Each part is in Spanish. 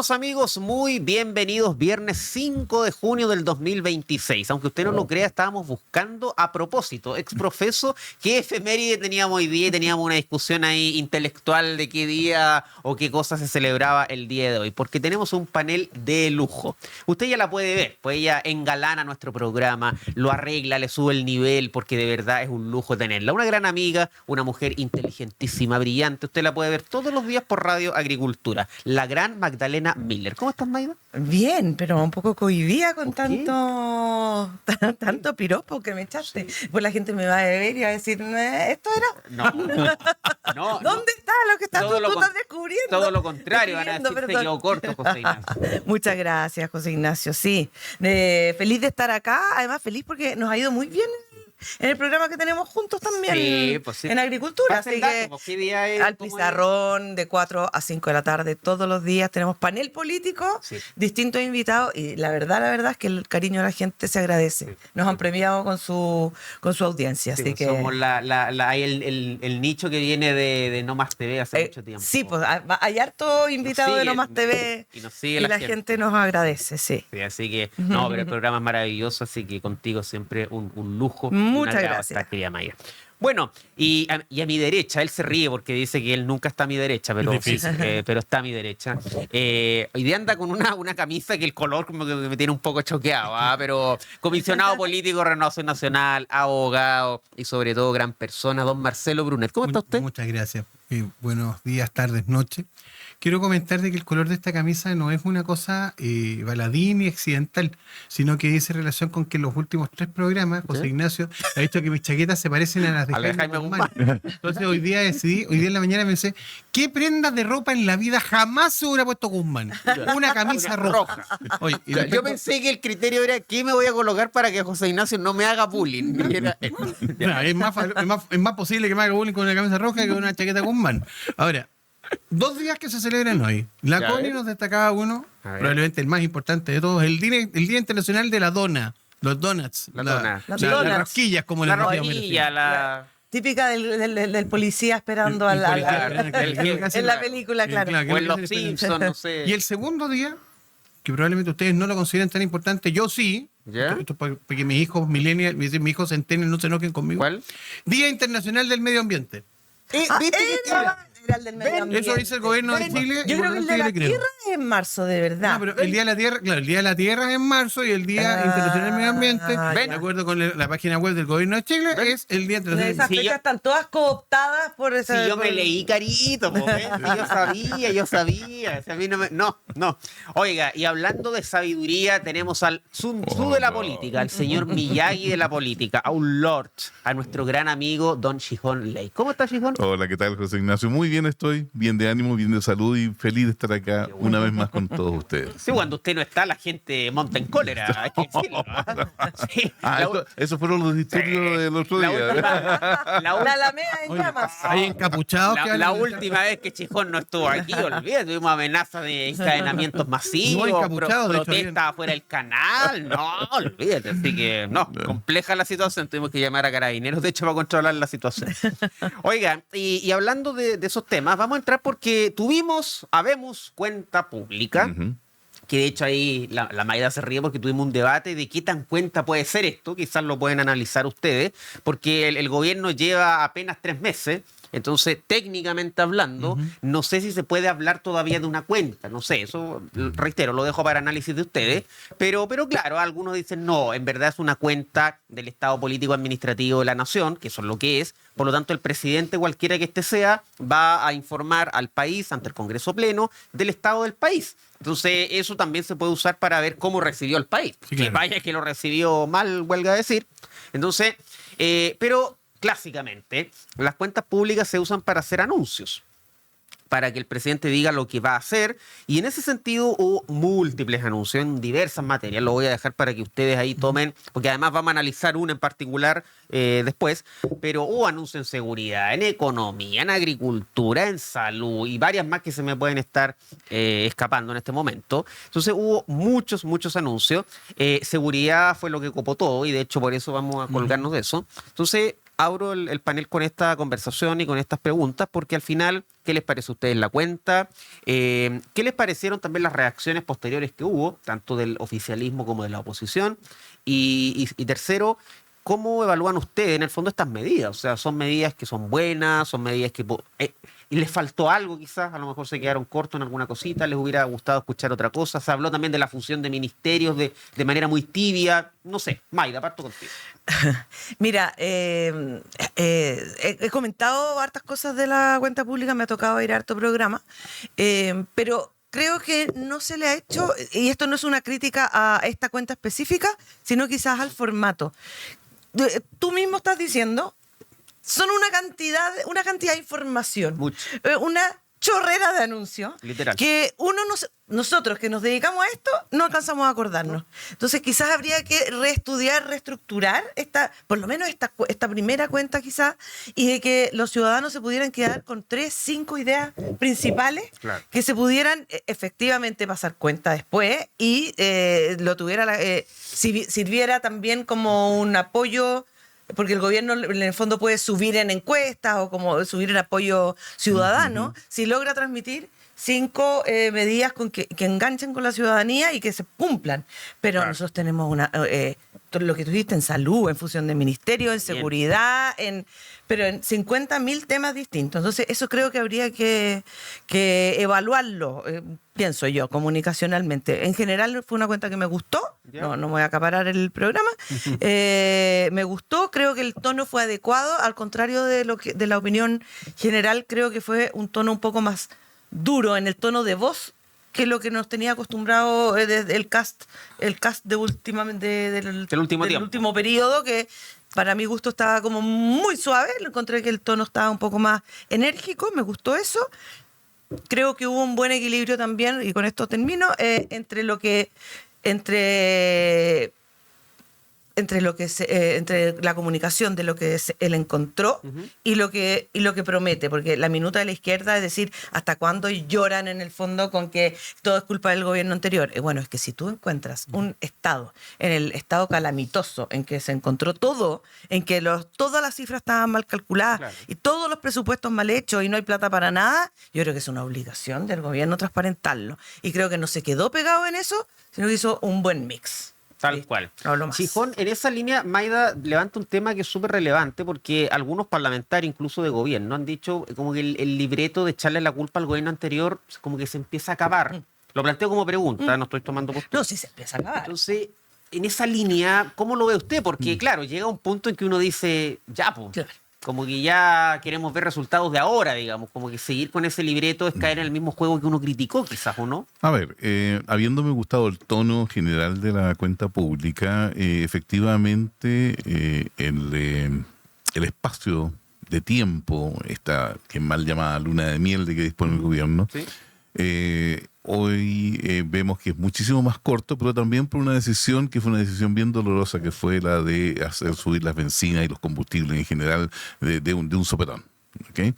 Estimados amigos, muy bienvenidos. Viernes 5 de junio del 2026. Aunque usted no lo crea, estábamos buscando a propósito, exprofeso, qué efeméride teníamos hoy día y teníamos una discusión ahí intelectual de qué día o qué cosa se celebraba el día de hoy. Porque tenemos un panel de lujo. Usted ya la puede ver, pues ella engalana nuestro programa, lo arregla, le sube el nivel, porque de verdad es un lujo tenerla. Una gran amiga, una mujer inteligentísima, brillante. Usted la puede ver todos los días por Radio Agricultura. La gran Magdalena Miller. ¿Cómo estás, Maida? Bien, pero un poco cohibida con ¿Por qué? tanto piropo que me echaste. Pues la gente me va a ver y va a decir, ¿esto era? No. ¿Dónde está lo que Todo lo tú con- estás descubriendo? Todo lo contrario, van a decir Descubriendo, se perdón. quedó corto, José Ignacio. Muchas gracias, José Ignacio. Sí, feliz de estar acá. Además, feliz porque nos ha ido muy bien en el programa que tenemos juntos también Sí, pues sí. en Agricultura. Pasa el Así dato, que pues, ¿qué día es? al ¿Cómo es? pizarrón de 4 a 5 de la tarde todos los días tenemos panel político, Sí. distintos invitados y la verdad es que el cariño de la gente se agradece. Sí. Nos han premiado con su audiencia, Sí, así pues, que somos ahí el nicho que viene de No Más TV hace mucho tiempo. sí, pues hay harto invitado de sigue, No Más TV y nos sigue y la la gente. gente nos agradece, sí. Sí, así que, no, pero el programa es maravilloso, así que contigo siempre un lujo. Muchas un agrado gracias. estar, querida Maya. Bueno, y a mi derecha, él se ríe porque dice que él nunca está a mi derecha, pero, Es difícil. pero está a mi derecha. Hoy día anda con una camisa que el color como que me tiene un poco choqueado, pero comisionado político, Renovación Nacional, abogado y sobre todo gran persona, don Marcelo Brunet. ¿Cómo está usted? Muchas gracias. Buenos días, tardes, noches. Quiero comentar de que el color de esta camisa no es una cosa baladí ni accidental, sino que dice relación con que en los últimos 3 programas, José ¿Sí? Ignacio ha dicho que mis chaquetas se parecen a las de A la de Jaime Jaime Guzmán. Entonces hoy día en la mañana pensé, ¿qué prendas de ropa en la vida jamás se hubiera puesto Guzmán? Una camisa roja. Oye, y Yo respecto- pensé que el criterio era ¿qué me voy a colocar para que José Ignacio no me haga bullying? Y era- No, es más posible que me haga bullying con una camisa roja que con una chaqueta Guzmán. Ahora, 2 días que se celebran hoy. La Ya, Connie ¿ves? nos destacaba uno, A ver. probablemente el más importante de todos, el Día Internacional de la Dona, los donuts, La dona. Las las donuts. rosquillas, como La les decíamos rodilla, la... Típica del policía esperando El policía, en la película, claro. Claro, O en que Los no se- Simpsons, no sé. Y el segundo día, que probablemente ustedes no lo consideren tan importante, yo sí, ¿Ya? esto para que mis hijos millennials, mis hijos centennials no se enojen conmigo. ¿Cuál? Día Internacional del Medio Ambiente. ¿Viste que Era el del medio ambiente. Eso dice el gobierno de Chile. Yo y creo por que el lo de tanto yo la le creo. tierra es en marzo, de verdad. No, pero el Día de la Tierra, claro, el Día de la Tierra es en marzo y el Día Ah, Internacional del Medio Ambiente, ya. de acuerdo con la página web del Gobierno de Chile, es el Día Internacional Esas Sí, fechas yo- están todas cooptadas por Si esa. yo me leí carito, po, ¿ves? Si yo sabía. Si a mí no. Oiga, y hablando de sabiduría, tenemos al Sun Tzu de la política, al señor Miyagi de la política, a un lord, a nuestro gran amigo Don Shihon Lei. ¿Cómo está, Shihon? Hola, ¿qué tal, José Ignacio? Muy bien estoy, bien de ánimo, bien de salud y feliz de estar acá una vez más con todos ustedes. Sí, cuando usted no está, la gente monta en cólera. Hay que decirlo, ¿ah? Sí, Esos fueron los disturbios del otro la día. última, La Alameda en Oye, llamas. hay encapuchados que la hablan- última vez que Chijón no estuvo aquí, olvídate, tuvimos amenazas de encadenamientos masivos, No, encapuchados, de hecho, protestas afuera del canal, no, olvídate, así que no, compleja la situación, tuvimos que llamar a carabineros, de hecho, para controlar la situación. Oiga, y hablando de esos temas, vamos a entrar porque habemos cuenta pública, Ujú. que de hecho ahí la Maida se ríe porque tuvimos un debate de qué tan cuenta puede ser esto, quizás lo pueden analizar ustedes, porque el gobierno lleva apenas 3 meses, entonces técnicamente hablando, no sé si se puede hablar todavía de una cuenta, no sé, eso reitero, lo dejo para análisis de ustedes, pero claro, algunos dicen no, en verdad es una cuenta del Estado político administrativo de la nación, que eso es lo que es, por lo tanto el presidente, cualquiera que éste sea, va a informar al país ante el Congreso Pleno del estado del país. Entonces, eso también se puede usar para ver cómo recibió el país. Sí, Que claro. vaya que lo recibió mal, huelga decir. Entonces, pero clásicamente, las cuentas públicas se usan para hacer anuncios, para que el presidente diga lo que va a hacer. Y en ese sentido hubo múltiples anuncios en diversas materias. Lo voy a dejar para que ustedes ahí tomen, porque además vamos a analizar una en particular después. Pero hubo anuncios en seguridad, en economía, en agricultura, en salud y varias más que se me pueden estar escapando en este momento. Entonces hubo muchos anuncios. Seguridad fue lo que copó todo y de hecho por eso vamos a colgarnos de eso. Entonces, abro el panel con esta conversación y con estas preguntas, porque al final, ¿qué les parece a ustedes la cuenta? ¿Qué les parecieron también las reacciones posteriores que hubo, tanto del oficialismo como de la oposición? Y tercero, ¿cómo evalúan ustedes en el fondo estas medidas? O sea, ¿son medidas que son buenas? ¿Son medidas que... ¿y les faltó algo quizás? A lo mejor se quedaron cortos en alguna cosita, les hubiera gustado escuchar otra cosa. Se habló también de la fusión de ministerios de manera muy tibia. No sé, Mayda, parto contigo. Mira, he comentado hartas cosas de la cuenta pública, me ha tocado ir a harto programa, pero creo que no se le ha hecho, y esto no es una crítica a esta cuenta específica, sino quizás al formato. Tú mismo estás diciendo, son una cantidad de información, Mucho. Una chorrera de anuncios, Literal. que nosotros que nos dedicamos a esto no alcanzamos a acordarnos. Entonces quizás habría que reestudiar, reestructurar por lo menos esta primera cuenta quizás, y de que los ciudadanos se pudieran quedar con 3, 5 ideas principales, Claro. que se pudieran efectivamente pasar cuenta después y sirviera también como un apoyo, porque el gobierno en el fondo puede subir en encuestas o como subir en apoyo ciudadano, si logra transmitir 5 medidas que enganchen con la ciudadanía y que se cumplan. Pero Claro. nosotros tenemos todo lo que tú dijiste en salud, en fusión de ministerios, en seguridad, pero en 50.000 temas distintos. Entonces eso creo que habría que evaluarlo, pienso yo, comunicacionalmente. En general fue una cuenta que me gustó, Ya. no me voy a acaparar el programa, me gustó, creo que el tono fue adecuado, al contrario de la opinión general, creo que fue un tono un poco más duro en el tono de voz que lo que nos tenía acostumbrado desde el cast de últimamente del último tiempo. último periodo, que para mi gusto estaba como muy suave. Encontré que el tono estaba un poco más enérgico, me gustó eso. Creo que hubo un buen equilibrio también, y con esto termino, entre la comunicación de lo que él encontró y lo que promete, porque la minuta de la izquierda es decir, ¿hasta cuándo lloran en el fondo con que todo es culpa del gobierno anterior? Bueno, es que si tú encuentras un estado, en el estado calamitoso, en que se encontró todo, en que todas las cifras estaban mal calculadas, Claro. y todos los presupuestos mal hechos y no hay plata para nada, yo creo que es una obligación del gobierno transparentarlo. Y creo que no se quedó pegado en eso, sino que hizo un buen mix. Tal Listo, cual. no hablo más. Chijón, en esa línea, Mayda levanta un tema que es súper relevante, porque algunos parlamentarios, incluso de gobierno, han dicho como que el libreto de echarle la culpa al gobierno anterior como que se empieza a acabar. Lo planteo como pregunta, no estoy tomando postura. No, sí se empieza a acabar. Entonces, en esa línea, ¿cómo lo ve usted? Porque, claro, llega un punto en que uno dice, ya, pues, Claro. como que ya queremos ver resultados de ahora, digamos, como que seguir con ese libreto es caer en el mismo juego que uno criticó, quizás, ¿o no? A ver, habiéndome gustado el tono general de la cuenta pública, efectivamente el espacio de tiempo, esta que es mal llamada luna de miel de que dispone el gobierno, Sí. hoy vemos que es muchísimo más corto, pero también por una decisión que fue una decisión bien dolorosa, que fue la de hacer subir las bencinas y los combustibles en general de un sopetón. ¿Okay?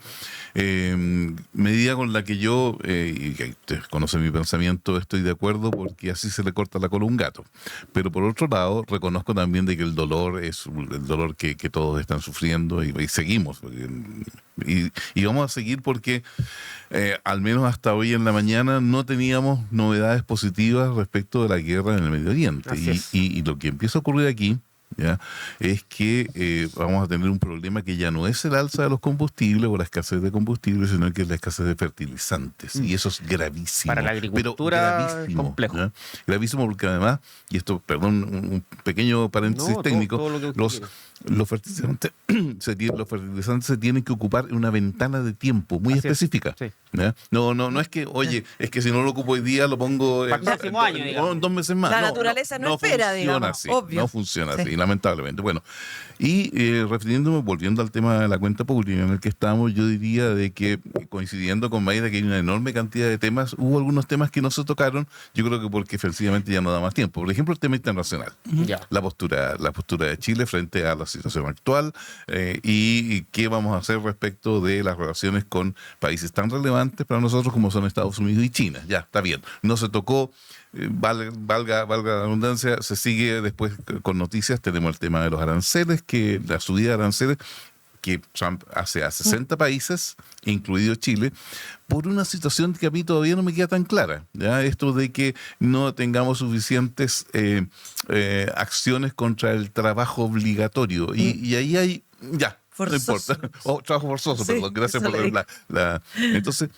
Medida con la que yo, y que ustedes conocen mi pensamiento, estoy de acuerdo, porque así se le corta la cola a un gato. Pero por otro lado, reconozco también de que el dolor es el dolor que todos están sufriendo, y seguimos. Y vamos a seguir porque al menos hasta hoy en la mañana no teníamos novedades positivas respecto de la guerra en el Medio Oriente. Así es. Y lo que empieza a ocurrir aquí, ¿ya?, es que vamos a tener un problema que ya no es el alza de los combustibles o la escasez de combustibles, sino que es la escasez de fertilizantes. Y eso es gravísimo. Para la agricultura, pero gravísimo, complejo. ¿ya? Gravísimo porque además, y esto, perdón, un pequeño paréntesis No, todo- técnico, todo lo que usted quiera. los fertilizantes se tienen que ocupar en una ventana de tiempo muy Así es, específica. sí. ¿Ya? No es que, oye, es que si no lo ocupo hoy día lo pongo Para el próximo año, digamos. en 2 meses más. La naturaleza no espera, funciona digamos, así, obvio. no funciona Sí. así, lamentablemente. Bueno, y volviendo al tema de la cuenta pública en el que estamos, yo diría de que, coincidiendo con Mayda, que hay una enorme cantidad de temas, hubo algunos temas que no se tocaron, yo creo que porque efectivamente ya no da más tiempo. Por ejemplo, el tema internacional. Ya. La postura de Chile frente a la situación actual, y qué vamos a hacer respecto de las relaciones con países tan relevantes para nosotros como son Estados Unidos y China. Ya, está bien. No se tocó, valga la redundancia, se sigue después con noticias. Tenemos el tema de los aranceles, que la subida de aranceles que Trump hace a 60 países, incluido Chile, por una situación que a mí todavía no me queda tan clara. ¿Ya? Esto de que no tengamos suficientes acciones contra el trabajo obligatorio. Y ahí hay, ya, Forzoso. no importa. O trabajo forzoso, Sí, perdón, gracias eso por leí. Entonces,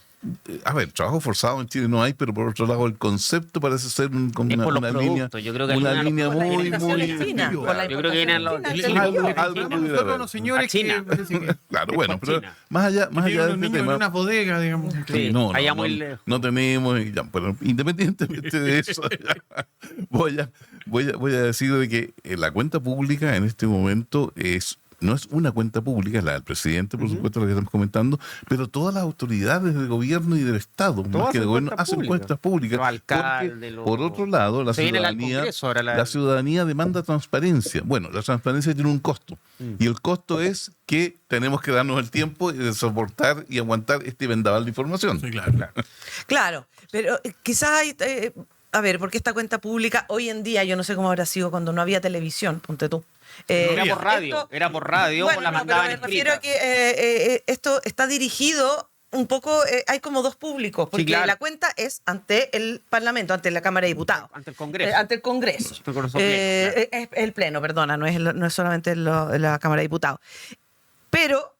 a ver, trabajo forzado en Chile no hay, pero por otro lado el concepto parece ser como Es por los una productos, línea, yo creo que una hay una- línea Por la muy, importación muy... es fina, por la Yo creo que vienen los- importación Chile, fina, algo muy Nosotros grave. los señores A China. que parece que Claro, Es bueno, con pero China. más allá tienen de los este niños en tema... unas bodegas, digamos. Sí, no, allá no, muy no, lejos. no tenemos, y ya, pero independientemente de eso, voy a decir de que la cuenta pública en este momento no es una cuenta pública, es la del presidente, por supuesto, la que estamos comentando, pero todas las autoridades del gobierno y del Estado, más que del gobierno, hacen cuentas públicas. Los alcaldes, Porque, por otro lado, la Se viene al ciudadanía, Congreso ahora la ciudadanía demanda transparencia. Bueno, la transparencia tiene un costo. Y el costo es que tenemos que darnos el tiempo de soportar y aguantar este vendaval de información. Sí, claro. Claro, pero quizás hay... a ver, porque esta cuenta pública hoy en día, yo no sé cómo habrá sido cuando no había televisión, ponte tú. Era por radio, esto- era por radio, Bueno, o la no, mandaban pero me refiero escrita. a que esto está dirigido un poco, hay como dos públicos, porque claro. la cuenta es ante el Parlamento, ante la Cámara de Diputados. Ante el Congreso. Ante el Congreso. Ante el Congreso pleno, claro. Es el Pleno, perdona, no es solamente la Cámara de Diputados. Pero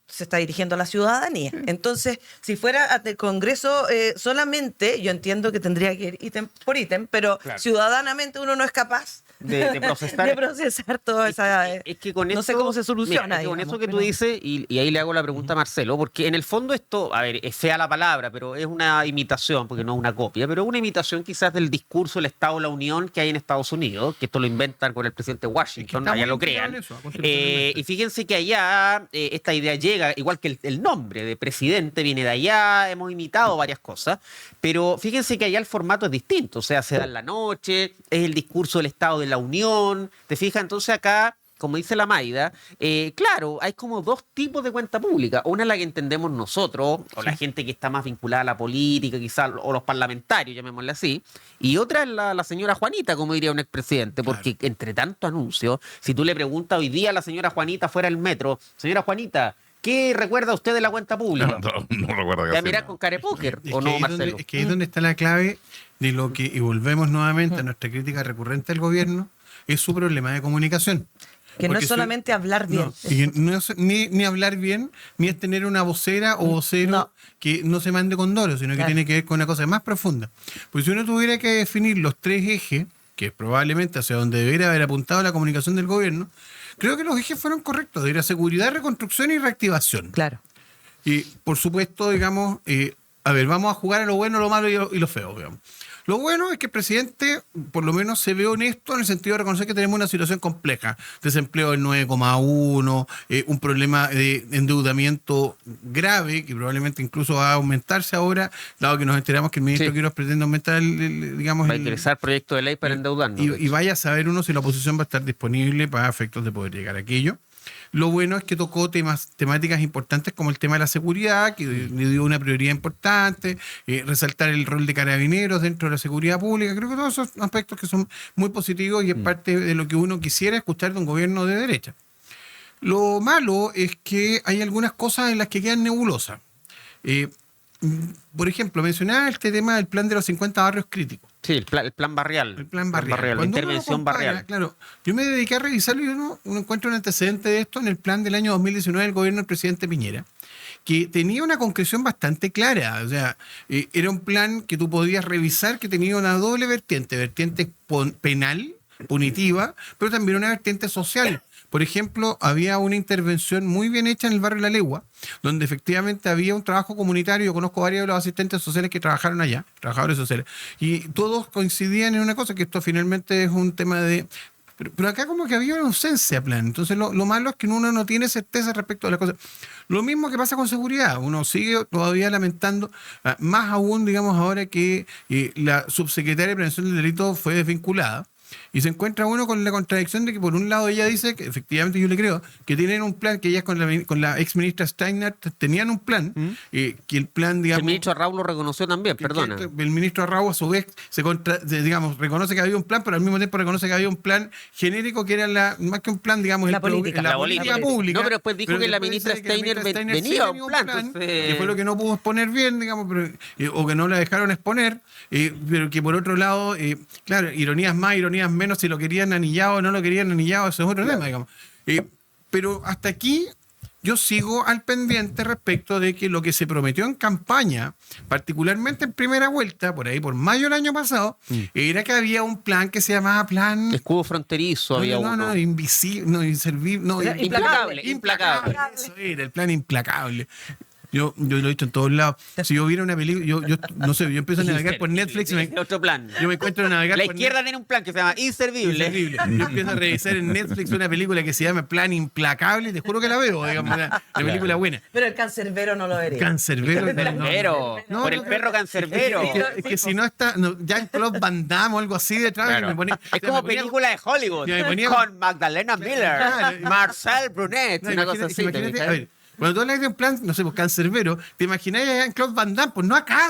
se está dirigiendo a la ciudadanía. Entonces, si fuera ante el Congreso solamente, yo entiendo que tendría que ir ítem por ítem, pero Claro. ciudadanamente uno no es capaz De procesar. de procesar toda esa... Es que con no sé eso- cómo se soluciona. mira, es que con digamos, eso que tú pero- dices, y ahí le hago la pregunta a Marcelo, porque en el fondo esto, a ver, es fea la palabra, pero es una imitación, porque no es una copia, pero una imitación quizás del discurso del Estado de la Unión que hay en Estados Unidos, que esto lo inventan con el presidente Washington, está allá muy lo inspirado crean. en eso, constitucionalmente. Y fíjense que allá esta idea llega, igual que el nombre de presidente viene de allá, hemos imitado varias cosas, pero fíjense que allá el formato es distinto, o sea, se da en la noche, es el discurso del Estado de la Unión, ¿te fijas? Entonces acá, como dice la Maida, claro, hay como dos tipos de cuenta pública. Una es la que entendemos nosotros, o la gente que está más vinculada a la política, quizás, o los parlamentarios, llamémosle así. Y otra es la señora Juanita, como diría un expresidente, porque entre tanto anuncio, si tú le preguntas hoy día a la señora Juanita fuera del metro, señora Juanita, ¿qué recuerda usted de la cuenta pública? No recuerdo ¿Te va a mirar con cara de póker Es o que no, ahí es donde- Marcelo? es que ahí es donde está la clave de lo que, y volvemos nuevamente a nuestra crítica recurrente al gobierno, es su problema de comunicación. Que no Porque es solamente hablar bien. No, y no es ni hablar bien, ni es tener una vocera o vocero No. que no se mande con dolo, sino que Claro. tiene que ver con una cosa más profunda. Pues si uno tuviera que definir los tres ejes, que es probablemente hacia donde debería haber apuntado la comunicación del gobierno, creo que los ejes fueron correctos, era seguridad, reconstrucción y reactivación. Claro. Y por supuesto, digamos, a ver, vamos a jugar a lo bueno, lo malo y lo feo, digamos. Lo bueno es que el presidente, por lo menos, se ve honesto en el sentido de reconocer que tenemos una situación compleja. Desempleo del 9,1, un problema de endeudamiento grave, que probablemente incluso va a aumentarse ahora, dado que nos enteramos que el ministro Sí. Quiroz pretende aumentar, digamos, Va a ingresar proyecto de ley para endeudarnos. y vaya a saber uno si la oposición va a estar disponible para efectos de poder llegar a aquello. Lo bueno es que tocó temáticas importantes como el tema de la seguridad, que le dio una prioridad importante, resaltar el rol de carabineros dentro de la seguridad pública. Creo que todos esos aspectos que son muy positivos y es parte de lo que uno quisiera escuchar de un gobierno de derecha. Lo malo es que hay algunas cosas en las que quedan nebulosas. Por ejemplo, mencionaba este tema del plan de los 50 barrios críticos. Sí, el plan barrial. El plan barrial. la Cuando uno lo intervención compara, barrial. Claro, yo me dediqué a revisarlo y uno encuentra un antecedente de esto en el plan del año 2019 del gobierno del presidente Piñera, que tenía una concreción bastante clara. O sea, era un plan que tú podías revisar que tenía una doble vertiente penal, punitiva, pero también una vertiente social. Por ejemplo, había una intervención muy bien hecha en el barrio La Legua, donde efectivamente había un trabajo comunitario. Yo conozco varios de los asistentes sociales que trabajaron allá, trabajadores sociales, y todos coincidían en una cosa, que esto finalmente es un tema de... Pero acá como que había una ausencia de plan. Entonces lo malo es que uno no tiene certeza respecto a las cosas. Lo mismo que pasa con seguridad. Uno sigue todavía lamentando, más aún, digamos, ahora que la subsecretaria de Prevención del Delito fue desvinculada. Y se encuentra uno con la contradicción de que por un lado ella dice, que efectivamente yo le creo, que tienen un plan, que ellas con la ex ministra Steiner tenían un plan, que el plan, digamos... El ministro Raúl lo reconoció también, perdona. El ministro Arrau a su vez digamos, reconoce que había un plan, pero al mismo tiempo reconoce que había un plan genérico que era más que un plan, digamos, La política. la política pública. No, pero después dijo que la después ministra dice que la Steiner ministra venía a un tenía plan, entonces- que fue lo que no pudo exponer bien, digamos, o que no la dejaron exponer, pero que por otro lado, claro, ironías más, ironías menos, si lo querían anillado o no lo querían anillado, eso es otro tema, digamos. Pero hasta aquí yo sigo al pendiente respecto de que lo que se prometió en campaña, particularmente en primera vuelta, por ahí por mayo del año pasado, era que había un plan que se llamaba plan... Escudo fronterizo había uno. invisible, no, inservible, no, Era Implacable. Eso era, el plan implacable. Yo lo he dicho en todos lados. Si yo viera una película, yo no sé, yo empiezo a navegar por Netflix y Otro plan. yo me encuentro a navegar La por izquierda tiene un plan que se llama Inservible. Inservible. Yo empiezo a revisar en Netflix una película que se llama Plan Implacable y te juro que la veo, digamos, una película buena. Pero el cancerbero no lo vería. Cancerbero. Cancerbero. No, Por el perro cancerbero. Es que si no está, Jean-Claude Van Damme o algo así detrás, Claro. que me pone, Es como película de Hollywood. Ya me ponía- Con Magdalena Miller, Claro. Marcel Brunet, No, una cosa así. imagínate, ¿te a fijas? ver, cuando tú hablas de un plan, no sé, pues cancerbero, te imagináis a Jean-Claude Van Damme, pues no acá.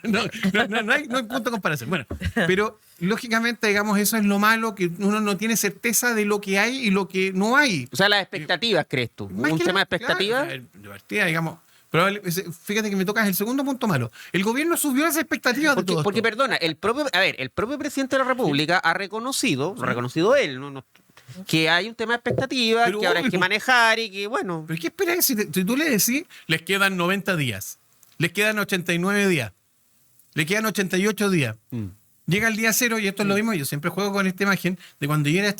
No hay punto de comparación. Bueno, pero lógicamente, digamos, eso es lo malo, que uno no tiene certeza de lo que hay y lo que no hay. O sea, las expectativas, ¿crees tú? Más ¿Un que tema de nada, expectativas? claro, de partida, digamos. Fíjate que me tocas el segundo punto malo. El gobierno subió las expectativas de todo Porque esto. perdona, el propio presidente de la República ha reconocido él, que hay un tema de expectativas, Pero que ahora hay que obvio. manejar y que, bueno, ¿Pero qué esperas si tú le decís, les quedan 90 días, les quedan 89 días, les quedan 88 días? Llega el día cero, y esto es lo mismo, yo siempre juego con esta imagen de cuando yo era,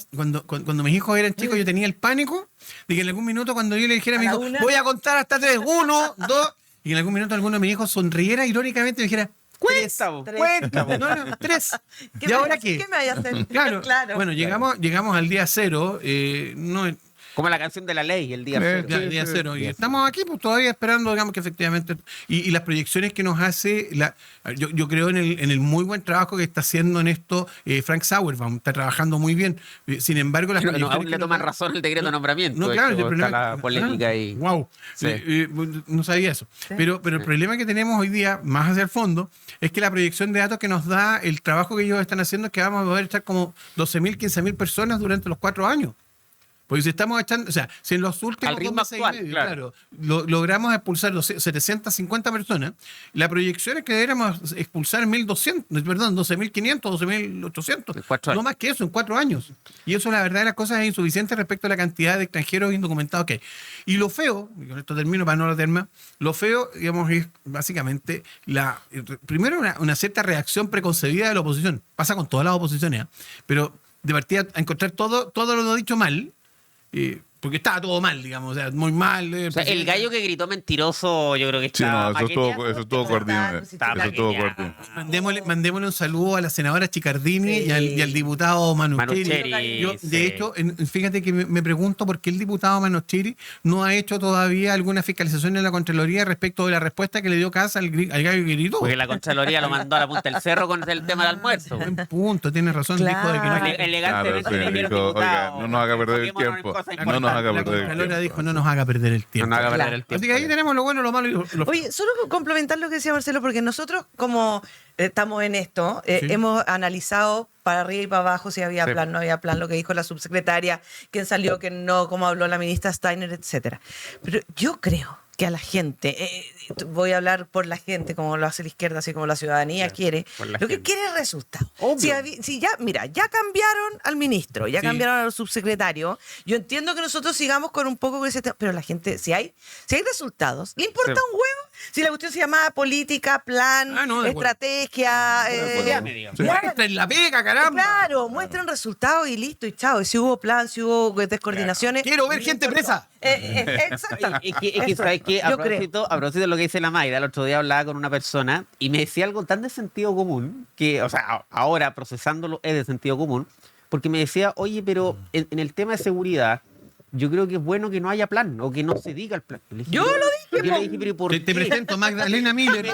cuando mis hijos eran chicos, yo tenía el pánico de que en algún minuto cuando yo le dijera a mi ¿A la hijo, una? voy a contar hasta 3, 1, 2, y en algún minuto alguno de mis hijos sonriera irónicamente y me dijera, cuenta, vos, Tres. cuenta, vos. no, 3. ¿Qué ¿Y me ahora vaya- qué? ¿Qué me vaya a hacer? Claro. Claro. Bueno, llegamos al día cero, no, Como la canción de la ley, el día Eh, cero. ya, Sí, día sí, cero. Y sí. estamos aquí, pues todavía esperando, digamos, que efectivamente. Y las proyecciones que nos hace. Yo creo en el muy buen trabajo que está haciendo en esto Frank Sauerbaum. Está trabajando muy bien. Sin embargo, las No, proyecciones aún que le nos toman da- razón el decreto de nombramiento. No, de claro, hecho, el problema. está la polémica ahí. Wow. Sí. No sabía eso. Pero el problema que tenemos hoy día, más hacia el fondo, es que la proyección de datos que nos da el trabajo que ellos están haciendo es que vamos a poder echar como 12.000, 15.000 personas durante los 4 años. Porque si estamos echando, o sea, si en los últimos Al ritmo 2 meses y actual, medio, claro. logramos expulsar 750 personas, la proyección es que deberíamos expulsar 12.500, 12.800. En 4 No años. más que eso, en 4 años. Y eso, la verdad, las cosas es insuficiente respecto a la cantidad de extranjeros indocumentados que hay. Y lo feo, y con esto termino para no alargar más, lo feo, digamos, es básicamente primero una cierta reacción preconcebida de la oposición. Pasa con todas las oposiciones, ¿eh? Pero de partida a encontrar todo lo dicho mal, porque estaba todo mal, digamos, o sea, muy mal. O sea, el gallo que gritó mentiroso, yo creo que Sí, está no, eso maqueteado. estuvo coordinado. Está Eso estuvo maqueteado. coordinado. Mandémosle un saludo a la senadora Chicardini Sí. y al diputado Manucheri. Manucheri, Yo, sí. de hecho, fíjate que me pregunto por qué el diputado Manucheri no ha hecho todavía alguna fiscalización en la Contraloría respecto de la respuesta que le dio Casa al gallo que gritó. Porque la Contraloría lo mandó a la punta del cerro con el tema del almuerzo. Buen punto, tiene razón, Claro. dijo de que no hay- Elegantemente Claro, sí, le dieron dijo, diputado. oiga, no nos haga perder el Enfoquémonos en tiempo. cosas No nos haga importantes. La perder el Contralora tiempo. dijo, no nos haga perder el tiempo. No nos haga perder el Así tiempo. que ahí tenemos lo bueno, lo malo y lo feo. Oye, solo complementar lo que decía Marcelo, porque nosotros, como estamos en esto, Sí. hemos analizado para arriba y para abajo si había Sí. plan, no había plan, lo que dijo la subsecretaria, quién salió, quién no, cómo habló la ministra Steiner, etcétera. Pero yo creo que a la gente, voy a hablar por la gente, como lo hace la izquierda, así como la ciudadanía quiere, por la lo que gente. quiere es resultado. Obvio. Si ya, mira, ya cambiaron al ministro, ya Sí. cambiaron al subsecretario, yo entiendo que nosotros sigamos con un poco con ese tema, pero la gente, si hay resultados, ¿le importa Sí. un huevo? Si la cuestión se llama política, plan, Ah, no, de acuerdo. estrategia, Ya me digo. Muestren la pega, caramba. claro, muestren resultados y listo, y chao. Y si hubo plan, si hubo descoordinaciones. Quiero ver gente presa. Exacto. Es que Eso, ¿sabes qué? A yo creo. propósito de lo que dice la Mayra, el otro día hablaba con una persona y me decía algo tan de sentido común, que, o sea, ahora procesándolo es de sentido común, porque me decía, oye, pero en el tema de seguridad, yo creo que es bueno que no haya plan o que no se diga el plan. Le dije, Yo lo dije. Yo le dije, pero ¿y por Te qué? presento Magdalena Miller.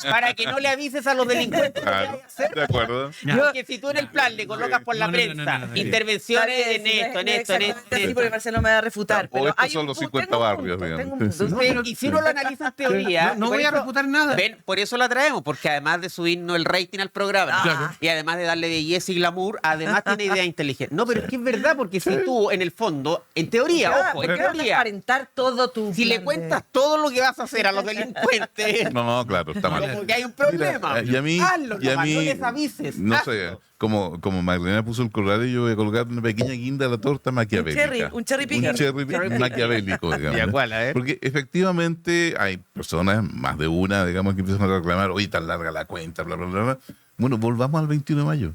Para que no le avises a los delincuentes. Claro, de acuerdo. Porque si tú en el plan le colocas por la No, no, no, prensa no, no. intervenciones en esto, en esto, en esto. Sí, porque Marcelo me va a refutar. O Pero estos hay son un los punto, 50 tengo un barrios, punto, digamos. tengo un punto. Entonces, y si uno lo analiza en teoría, No por voy a eso- refutar nada. Ven, por eso la traemos, porque además de subirnos el rating al programa Claro. y además de darle belleza y glamour, además tiene ideas inteligentes. No, pero es que es verdad, porque si tú, en el fondo, en teoría, ojo, en porque vas a teoría, aparentar todo tu si le plan de- cuentas todo lo que vas a hacer a los delincuentes, No, claro, está mal. como que hay un problema. Mira, Hazlo nomás, no les avises. no hazlo. sé, como Magdalena puso el corral, yo voy a colocar una pequeña guinda a la torta maquiavélica. un cherry picker. Un cherry picker. maquiavélico, digamos. Ya, ¿cuál? A ver. Porque efectivamente hay personas, más de una, digamos, que empiezan a reclamar, oye, tan larga la cuenta, bla, bla, bla, bla. Bueno, volvamos al 21 de mayo.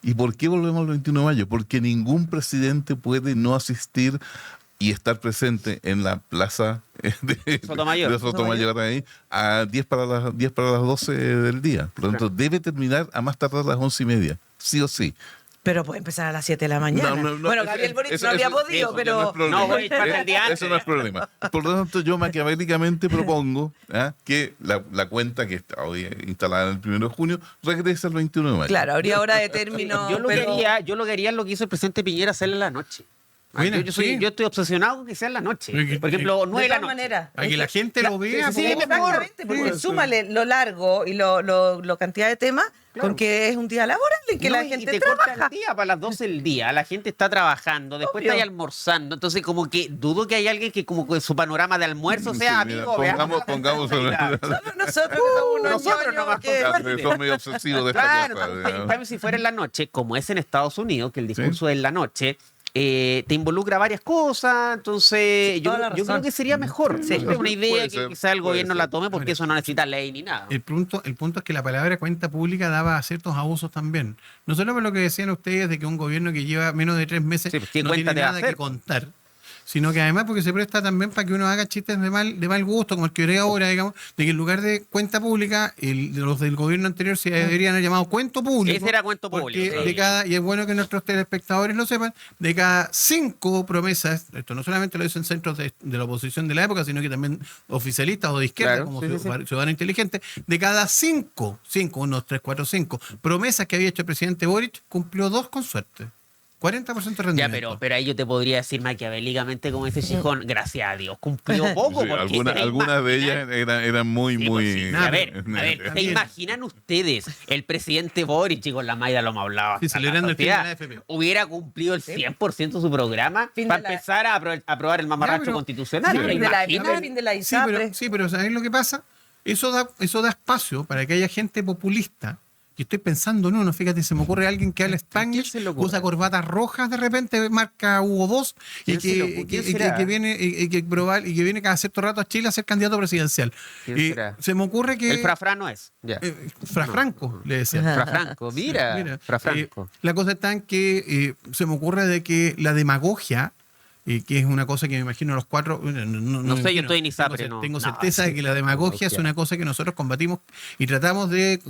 ¿Y por qué volvemos al 21 de mayo? Porque ningún presidente puede no asistir y estar presente en la plaza Sotomayor. de Sotomayor ahí a 10 para las 12 del día. Por lo tanto, debe terminar a más tardar las 11:30, sí o sí. Pero puede empezar a las 7 de la mañana. Bueno, Gabriel Boric eso- no había eso- podido, eso ya pero... no es problema. No, Boric parte el día antes. Eso no es problema. Por lo tanto, yo maquiavélicamente propongo que la cuenta que está hoy instalada el 1 de junio regrese al 21 de mayo. Claro, habría hora de término. Yo lo pero- que haría es lo que hizo el presidente Piñera, hacerle en la noche. Bueno, Yo estoy obsesionado con que sea en la noche. Por ejemplo, 9 De de la todas noche. maneras. Para que la gente lo vea. sí, po. Exactamente, porque Sí, súmale lo largo y lo cantidad de temas con que es un día laboral en que No, la y gente te corta trabaja. el día para las 12 del día. La gente está trabajando, después Obvio. está ahí almorzando. Entonces, como que dudo que hay alguien que como que su panorama de almuerzo Sí, sea, mira, amigo, veamos pongamos Solo nosotros que somos unos nosotros ñoños nomás que- contamos. Son medio obsesivos de esta Claro, cosa. entonces, digamos. en cambio, si fuera en la noche, como es en Estados Unidos, que el discurso es en la noche, te involucra varias cosas, entonces Sí, yo, toda la yo creo razón. que sería mejor. Sí. Es una idea Puede que ser, quizá el puede gobierno ser. la tome porque eso no necesita ley ni nada. El punto es que la palabra cuenta pública daba a ciertos abusos también. No solo por lo que decían ustedes de que un gobierno que lleva menos de 3 meses Sí, pues, ¿qué no cuenta tiene te va a nada hacer? que contar, sino que además porque se presta también para que uno haga chistes de mal gusto, como el que haré ahora, digamos, de que en lugar de cuenta pública, los del gobierno anterior se deberían haber llamado cuento público. Ese era cuento porque público, sí. de cada, y es bueno que nuestros telespectadores lo sepan, de cada 5 promesas, esto no solamente lo dicen centros de la oposición de la época, sino que también oficialistas o de izquierda, Claro, como sí, sí, ciudadano inteligente, de cada 5, 1, 3, 4, 5 promesas que había hecho el presidente Boric, cumplió 2 con suerte. 40% de Ya, rendimiento. pero ahí yo te podría decir maquiavélicamente como ese Chijón, gracias a Dios, cumplió poco. Sí, porque se algunas de imaginan- ellas eran muy, Sí, muy... pues sí. A ver, ¿se Bien. imaginan ustedes el presidente Boric, chicos, la Mayra lo hemos hablado, Sí, hasta celebrando la el fin de la saciedad, AFP. hubiera cumplido el 100% de su programa Fin de para la- empezar a aprobar el mamarracho pero- constitucional? sí, ¿Pero Fin de la imaginan? época, fin de la Sí, pero, ISAPRE. sí, pero ¿sabes lo que pasa? Eso da espacio para que haya gente populista. Y estoy pensando en uno, fíjate, se me ocurre alguien que habla Spanglish, se le ocurre? usa corbatas rojas de repente, marca Hugo Boss, y ¿Quién se le ocurre? que, ¿Quién que- será? que viene y que viene cada cierto rato a Chile a ser candidato presidencial. ¿Quién Y será? se me ocurre que El Frafra no es. Ya. Fra Franco, le decía. Fra Franco, mira, Fra Franco. La cosa está en que se me ocurre de que la demagogia, que es una cosa que me imagino los cuatro... No, No sé, yo estoy en ISAPRE, Tengo, no. tengo No, certeza sí. de que la demagogia es una cosa que nosotros combatimos y tratamos de...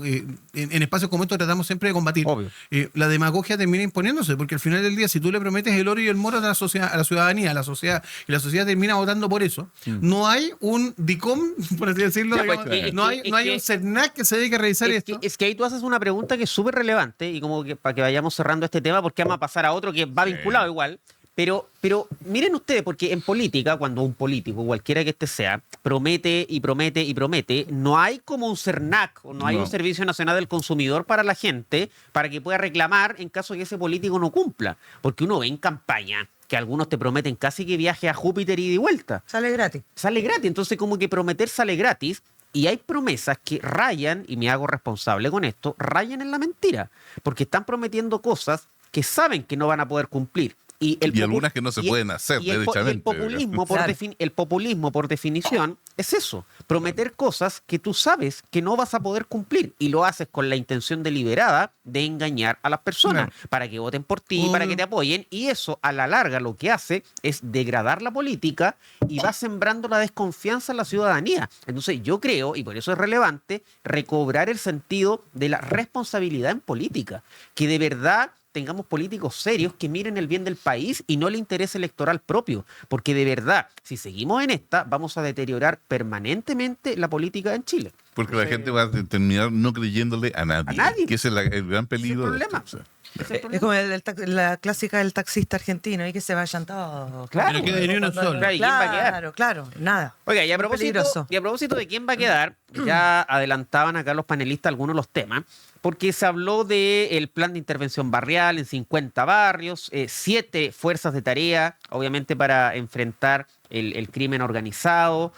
en espacios como estos tratamos siempre de combatir. Obvio. La demagogia termina imponiéndose, porque al final del día, si tú le prometes el oro y el moro a la ciudadanía, a la sociedad, y la sociedad termina votando por eso, no hay un DICOM, por así decirlo, Ya, pues, digamos, es no que- hay un CERNAC que se dedique a revisar esto. Es que ahí tú haces una pregunta que es súper relevante y como que para que vayamos cerrando este tema porque vamos a pasar a otro que va vinculado igual. Pero miren ustedes, porque en política, cuando un político, cualquiera que este sea, promete y promete y promete, no hay como un CERNAC o no hay No. un Servicio Nacional del Consumidor para la gente para que pueda reclamar en caso de que ese político no cumpla. Porque uno ve en campaña que algunos te prometen casi que viaje a Júpiter y de vuelta. Sale gratis. Sale gratis, entonces como que prometer sale gratis y hay promesas que rayan, y me hago responsable con esto, rayan en la mentira, porque están prometiendo cosas que saben que no van a poder cumplir. Y algunas que no se pueden hacer, y el derechamente. populismo, Claro. el populismo, por definición, es eso, prometer cosas que tú sabes que no vas a poder cumplir y lo haces con la intención deliberada de engañar a las personas Claro. para que voten por ti, para que te apoyen, y eso a la larga lo que hace es degradar la política y va sembrando la desconfianza en la ciudadanía. Entonces yo creo, y por eso es relevante, recobrar el sentido de la responsabilidad en política, que de verdad tengamos políticos serios que miren el bien del país y no el interés electoral propio. Porque de verdad, si seguimos en esta, vamos a deteriorar permanentemente la política en Chile. Porque la gente va a terminar no creyéndole a nadie. A nadie. Que ese es el gran peligro. Ese es el de problema. esto, o sea. Ese es el Es problema. como la clásica del taxista argentino y que se vayan todos. Claro. Pero quede ni uno solo. Claro, ¿y quién va a quedar? Claro, nada. Oiga, y a Muy peligroso. propósito de quién va a quedar, ya adelantaban acá los panelistas algunos de los temas, porque se habló del plan de intervención barrial en 50 barrios, 7 fuerzas de tarea, obviamente para enfrentar el crimen organizado.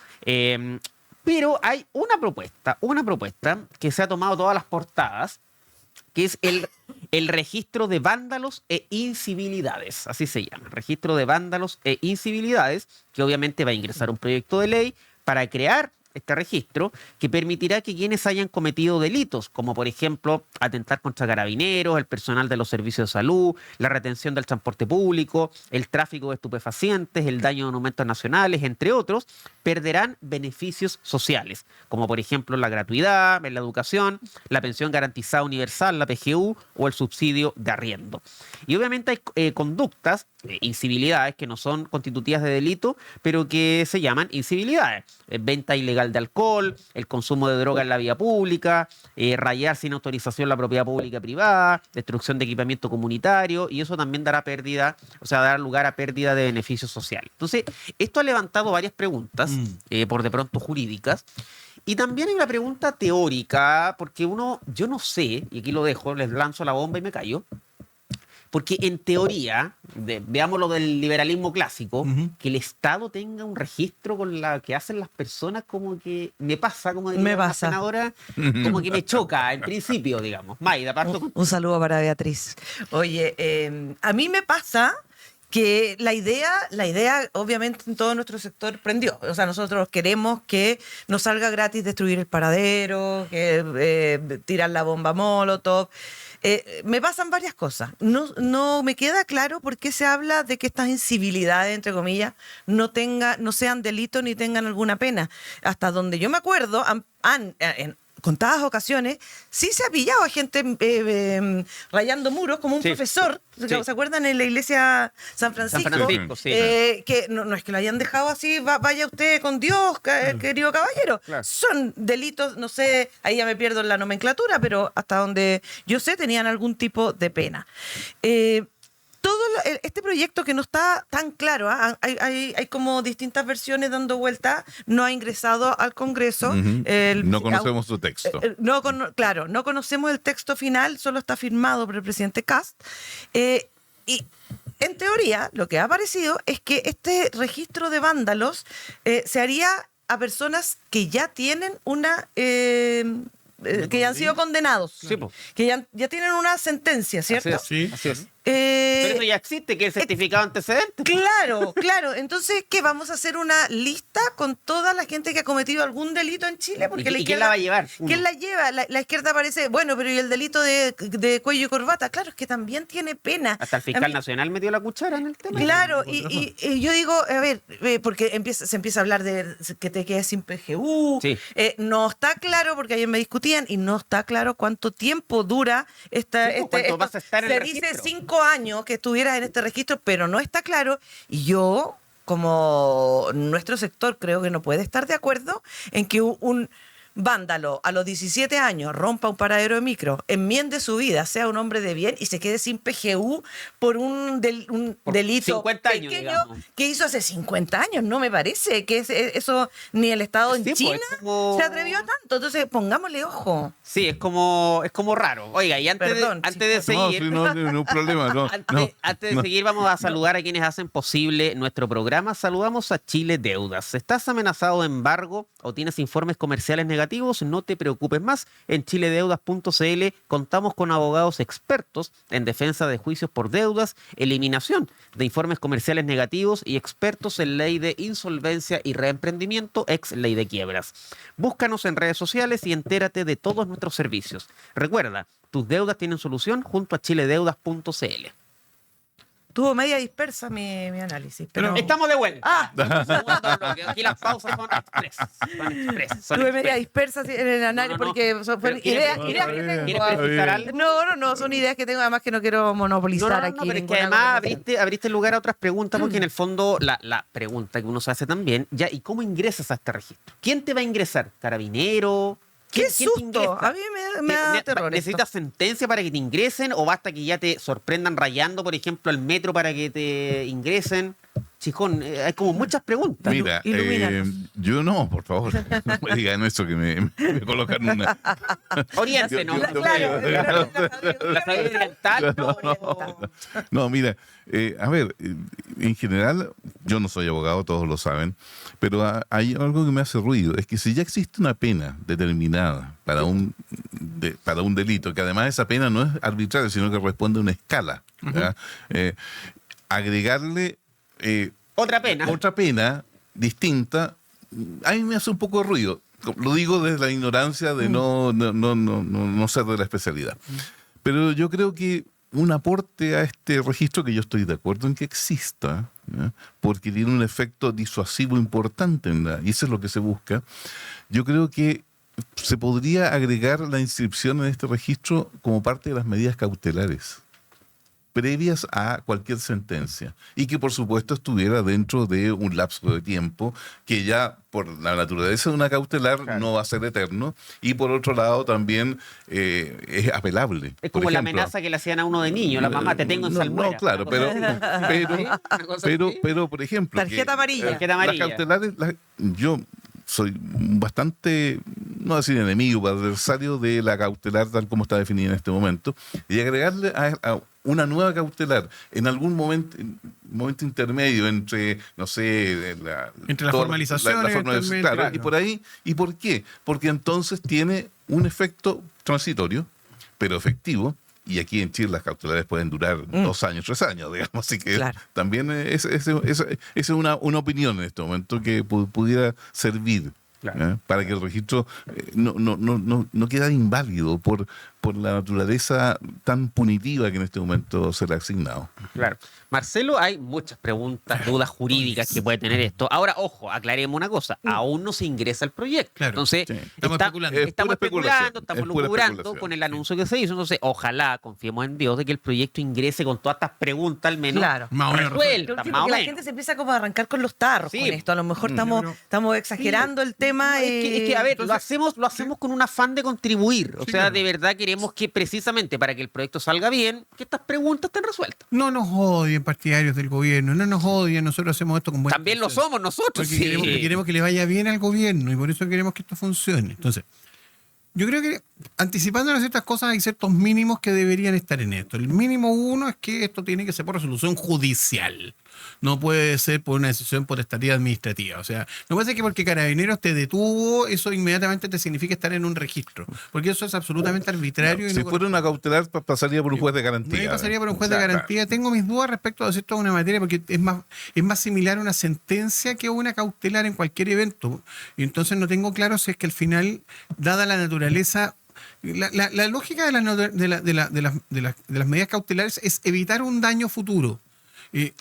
Pero hay una propuesta que se ha tomado todas las portadas, que es el registro de vándalos e incivilidades, así se llama, registro de vándalos e incivilidades, que obviamente va a ingresar un proyecto de ley para crear este registro que permitirá que quienes hayan cometido delitos, como por ejemplo atentar contra carabineros, el personal de los servicios de salud, la retención del transporte público, el tráfico de estupefacientes, el daño a monumentos nacionales, entre otros, perderán beneficios sociales, como por ejemplo la gratuidad en la educación, la pensión garantizada universal, la PGU, o el subsidio de arriendo. Y obviamente hay conductas, incivilidades, que no son constitutivas de delito, pero que se llaman incivilidades. Venta ilegal de alcohol, el consumo de droga en la vía pública, rayar sin autorización la propiedad pública y privada, destrucción de equipamiento comunitario, y eso también dará dará lugar a pérdida de beneficios sociales. Entonces, esto ha levantado varias preguntas, por de pronto jurídicas, y también hay una pregunta teórica, porque yo no sé, y aquí lo dejo, les lanzo la bomba y me callo, porque en teoría, veamos lo del liberalismo clásico, que el Estado tenga un registro con la que hacen las personas, como que me pasa, como diría la senadora, como que me choca, en principio, digamos. Maida, parto. Un saludo para Beatriz. Oye, a mí me pasa que la idea, obviamente, en todo nuestro sector prendió. O sea, nosotros queremos que nos salga gratis destruir el paradero, que tirar la bomba Molotov. Me pasan varias cosas. No me queda claro por qué se habla de que estas incivilidades, entre comillas, no sean delitos ni tengan alguna pena. Hasta donde yo me acuerdo, en contadas ocasiones, sí se ha pillado a gente rayando muros, como un profesor, ¿se acuerdan? En la iglesia San Francisco, Sí. que no es que lo hayan dejado así, vaya usted con Dios, querido caballero. Claro. Son delitos, no sé, ahí ya me pierdo en la nomenclatura, pero hasta donde yo sé tenían algún tipo de pena. Este proyecto que no está tan claro, hay como distintas versiones dando vuelta, no ha ingresado al Congreso. No conocemos su texto. Claro, no conocemos el texto final, solo está firmado por el presidente Kast. Y en teoría, lo que ha aparecido es que este registro de vándalos se haría a personas que ya tienen que ya han sido condenados, Sí, po. que ya tienen una sentencia, ¿cierto? Así es. Sí. Así es. Pero eso ya existe, que es el certificado antecedente. Claro. Entonces, ¿qué? ¿Vamos a hacer una lista con toda la gente que ha cometido algún delito en Chile? Porque ¿Y quién la va a llevar? ¿Quién la lleva? La izquierda parece, bueno, pero ¿y el delito de cuello y corbata? Claro, es que también tiene pena. Hasta el fiscal nacional metió la cuchara en el tema. Claro, y yo digo, a ver, porque se empieza a hablar de que te quedes sin PGU. Sí. No está claro, porque ayer me discutían, y no está claro cuánto tiempo dura ¿cuánto vas a estar en el se dice registro? 5 años que estuvieras en este registro, pero no está claro. Y yo, como nuestro sector, creo que no puede estar de acuerdo en que un vándalo a los 17 años rompa un paradero de micro, enmiende su vida, sea un hombre de bien y se quede sin PGU por un delito 50 años, pequeño digamos. que hizo hace 50 años. No me parece que eso ni el Estado en Sí, pues, China es como- se atrevió a tanto. Entonces, pongámosle ojo. Sí, es como raro. Oiga, y antes Perdón, de seguir... No, problema. Antes de seguir, vamos a saludar a quienes hacen posible nuestro programa. Saludamos a Chile Deudas. ¿Estás amenazado de embargo o tienes informes comerciales negativos? No te preocupes más. En chiledeudas.cl contamos con abogados expertos en defensa de juicios por deudas, eliminación de informes comerciales negativos y expertos en ley de insolvencia y reemprendimiento, ex ley de quiebras. Búscanos en redes sociales y entérate de todos nuestros servicios. Recuerda, tus deudas tienen solución junto a chiledeudas.cl. Tuvo media dispersa mi análisis. Pero Estamos de vuelta. Ah. Segundo bloque. Aquí las pausas son express. tuve media dispersa en el análisis No, no, no. porque son Pero ideas ¿quieres- que tengo. ¿Quieres precisar algo? No, son ideas que tengo, además que no quiero monopolizar aquí. Pero es que ninguna además conversación. abriste lugar a otras preguntas, porque en el fondo la pregunta que uno se hace también, ya, ¿y cómo ingresas a este registro? ¿Quién te va a ingresar? ¿Carabinero? ¡Qué ¿Quién te susto! ingresa? A mí me da terror esto. ¿Necesitas sentencia para que te ingresen o basta que ya te sorprendan rayando, por ejemplo, el metro para que te ingresen? Chijón, hay como muchas preguntas. Mira, Ilumínanos. yo no, por favor, no me digan eso que me colocan una... Oriéntenos. Yo- La salud oriental. No, mira, a ver, en general, yo no soy abogado, todos lo saben, pero hay algo que me hace ruido, es que si ya existe una pena determinada para un delito, que además esa pena no es arbitraria, sino que responde a una escala, ¿verdad? Agregarle Otra pena. otra pena distinta, a mí me hace un poco de ruido. Lo digo desde la ignorancia de no ser de la especialidad. Pero yo creo que un aporte a este registro, que yo estoy de acuerdo en que exista, ¿ya? Porque tiene un efecto disuasivo importante, y eso es lo que se busca, yo creo que se podría agregar la inscripción en este registro como parte de las medidas cautelares previas a cualquier sentencia y que por supuesto estuviera dentro de un lapso de tiempo que ya por la naturaleza de una cautelar no va a ser eterno y por otro lado también es apelable. Es Por como la ejemplo, amenaza que le hacían a uno de niño, la mamá te tengo en salmuera. no, claro, pero por ejemplo, Tarjeta amarilla. Tarjeta amarilla. las cautelares, yo soy bastante, no decir enemigo, pero adversario de la cautelar tal como está definida en este momento, y agregarle a una nueva cautelar en algún momento intermedio entre, no sé, Entre la formalización la eventualmente, formalización, claro, claro. y por ahí, ¿y por qué? Porque entonces tiene un efecto transitorio, pero efectivo. Y aquí en Chile las cautelares pueden durar 2 años, 3 años, digamos. Así que Claro. también es una opinión en este momento que pudiera servir. Claro. Para que el registro no quede inválido por la naturaleza tan punitiva que en este momento se le ha asignado. Claro. Marcelo, hay muchas preguntas, dudas jurídicas que puede tener esto. Ahora, ojo, aclaremos una cosa. Aún no se ingresa al proyecto. Claro, Entonces, sí. Estamos especulando. Es estamos pura especulación. especulando, estamos Es pura lucubrando especulación. con el anuncio que se hizo. Entonces, ojalá, confiemos en Dios, de que el proyecto ingrese con todas estas preguntas al menos Claro. Más o menos resueltas, Porque más o la menos. gente se empieza como a arrancar con los tarros Sí. con esto. A lo mejor pero- estamos exagerando el tema. Es que, a ver, entonces- lo hacemos con un afán de contribuir. O Sí, sea, claro. de verdad queremos que precisamente para que el proyecto salga bien, que estas preguntas estén resueltas. No nos odien partidarios del gobierno, no nos odien, nosotros hacemos esto con buena También lo intención. somos nosotros. Porque sí. queremos que le vaya bien al gobierno y por eso queremos que esto funcione. Entonces, yo creo que anticipándonos ciertas cosas hay ciertos mínimos que deberían estar en esto. El mínimo uno es que esto tiene que ser por resolución judicial. No puede ser por una decisión potestativa administrativa. O sea, no puede ser que porque Carabineros te detuvo, eso inmediatamente te signifique estar en un registro. Porque eso es absolutamente arbitrario. y Si no fuera una cautelar, pasaría por un juez de Ahí garantía. pasaría por un juez de Claro. garantía. Tengo mis dudas respecto a si esto es una materia, porque es más similar a una sentencia que a una cautelar en cualquier evento. Y entonces no tengo claro si es que al final, dada la naturaleza, la lógica de las medidas cautelares es evitar un daño futuro.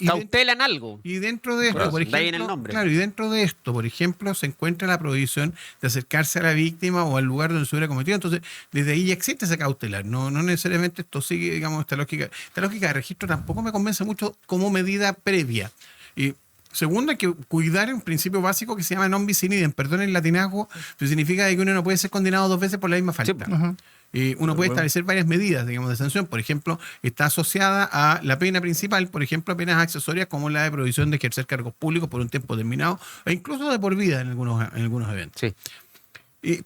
Cautelan algo. Y dentro de esto, Por eso, por de ahí viene el ejemplo, nombre. claro, y dentro de esto, por ejemplo, se encuentra la prohibición de acercarse a la víctima o al lugar donde se hubiera cometido. Entonces, desde ahí ya existe esa cautelar. No necesariamente esto sigue, digamos, esta lógica. Esta lógica de registro tampoco me convence mucho como medida previa. Y segundo, hay que cuidar un principio básico que se llama non bis in idem. Perdón el latinazgo, pero significa que uno no puede ser condenado 2 veces por la misma falta. Uno puede establecer varias medidas, digamos, de sanción. Por ejemplo, está asociada a la pena principal, por ejemplo, a penas accesorias como la de prohibición de ejercer cargos públicos por un tiempo determinado, e incluso de por vida en algunos eventos. Sí.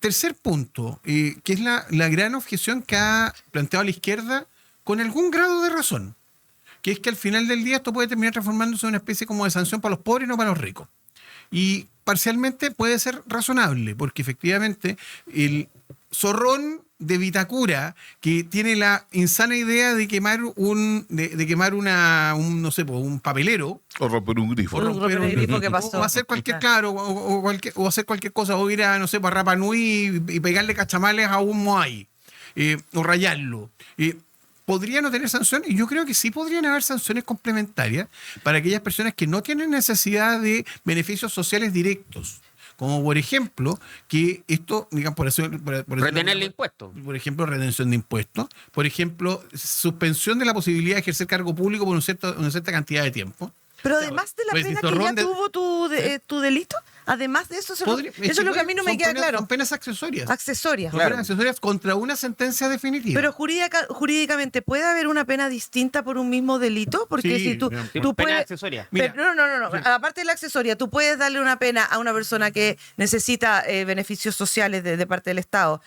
Tercer punto, que es la gran objeción que ha planteado la izquierda con algún grado de razón, que es que al final del día esto puede terminar transformándose en una especie como de sanción para los pobres y no para los ricos. Y parcialmente puede ser razonable, porque efectivamente el zorrón de Vitacura, que tiene la insana idea de quemar un papelero, O romper un grifo. O romper un grifo, ¿qué pasó? o hacer cualquier, claro, o hacer cualquier cosa, o ir a, no sé, para Rapa Nui y pegarle cachamales a un Moai, o rayarlo. podría no tener sanción, y yo creo que sí podrían haber sanciones complementarias para aquellas personas que no tienen necesidad de beneficios sociales directos. Como por ejemplo, que esto, digamos, Retenerle impuestos. por ejemplo, retención de impuestos, por ejemplo, suspensión de la posibilidad de ejercer cargo público por una cierta cantidad de tiempo. Pero además de la Pues, pena si que ya Torrón de- tuvo tu delito, además de eso, eso es lo que a mí no me queda claro. Son penas accesorias. Accesorias. Son penas accesorias contra una sentencia definitiva. Pero jurídicamente, ¿puede haber una pena distinta por un mismo delito? Porque Sí, si tú, sí, tú pena puedes... accesoria. Mira. Pero no. Aparte de la accesoria, tú puedes darle una pena a una persona que necesita beneficios sociales de parte del Estado,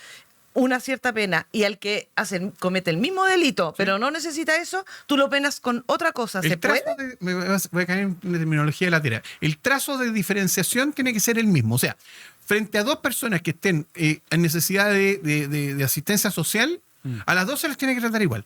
una cierta pena, y al que comete el mismo delito, pero no necesita eso, tú lo penas con otra cosa. ¿Se El puede? trazo voy a caer en una terminología lateral. El trazo de diferenciación tiene que ser el mismo. O sea, frente a dos personas que estén en necesidad de asistencia social, a las dos se les tiene que tratar igual.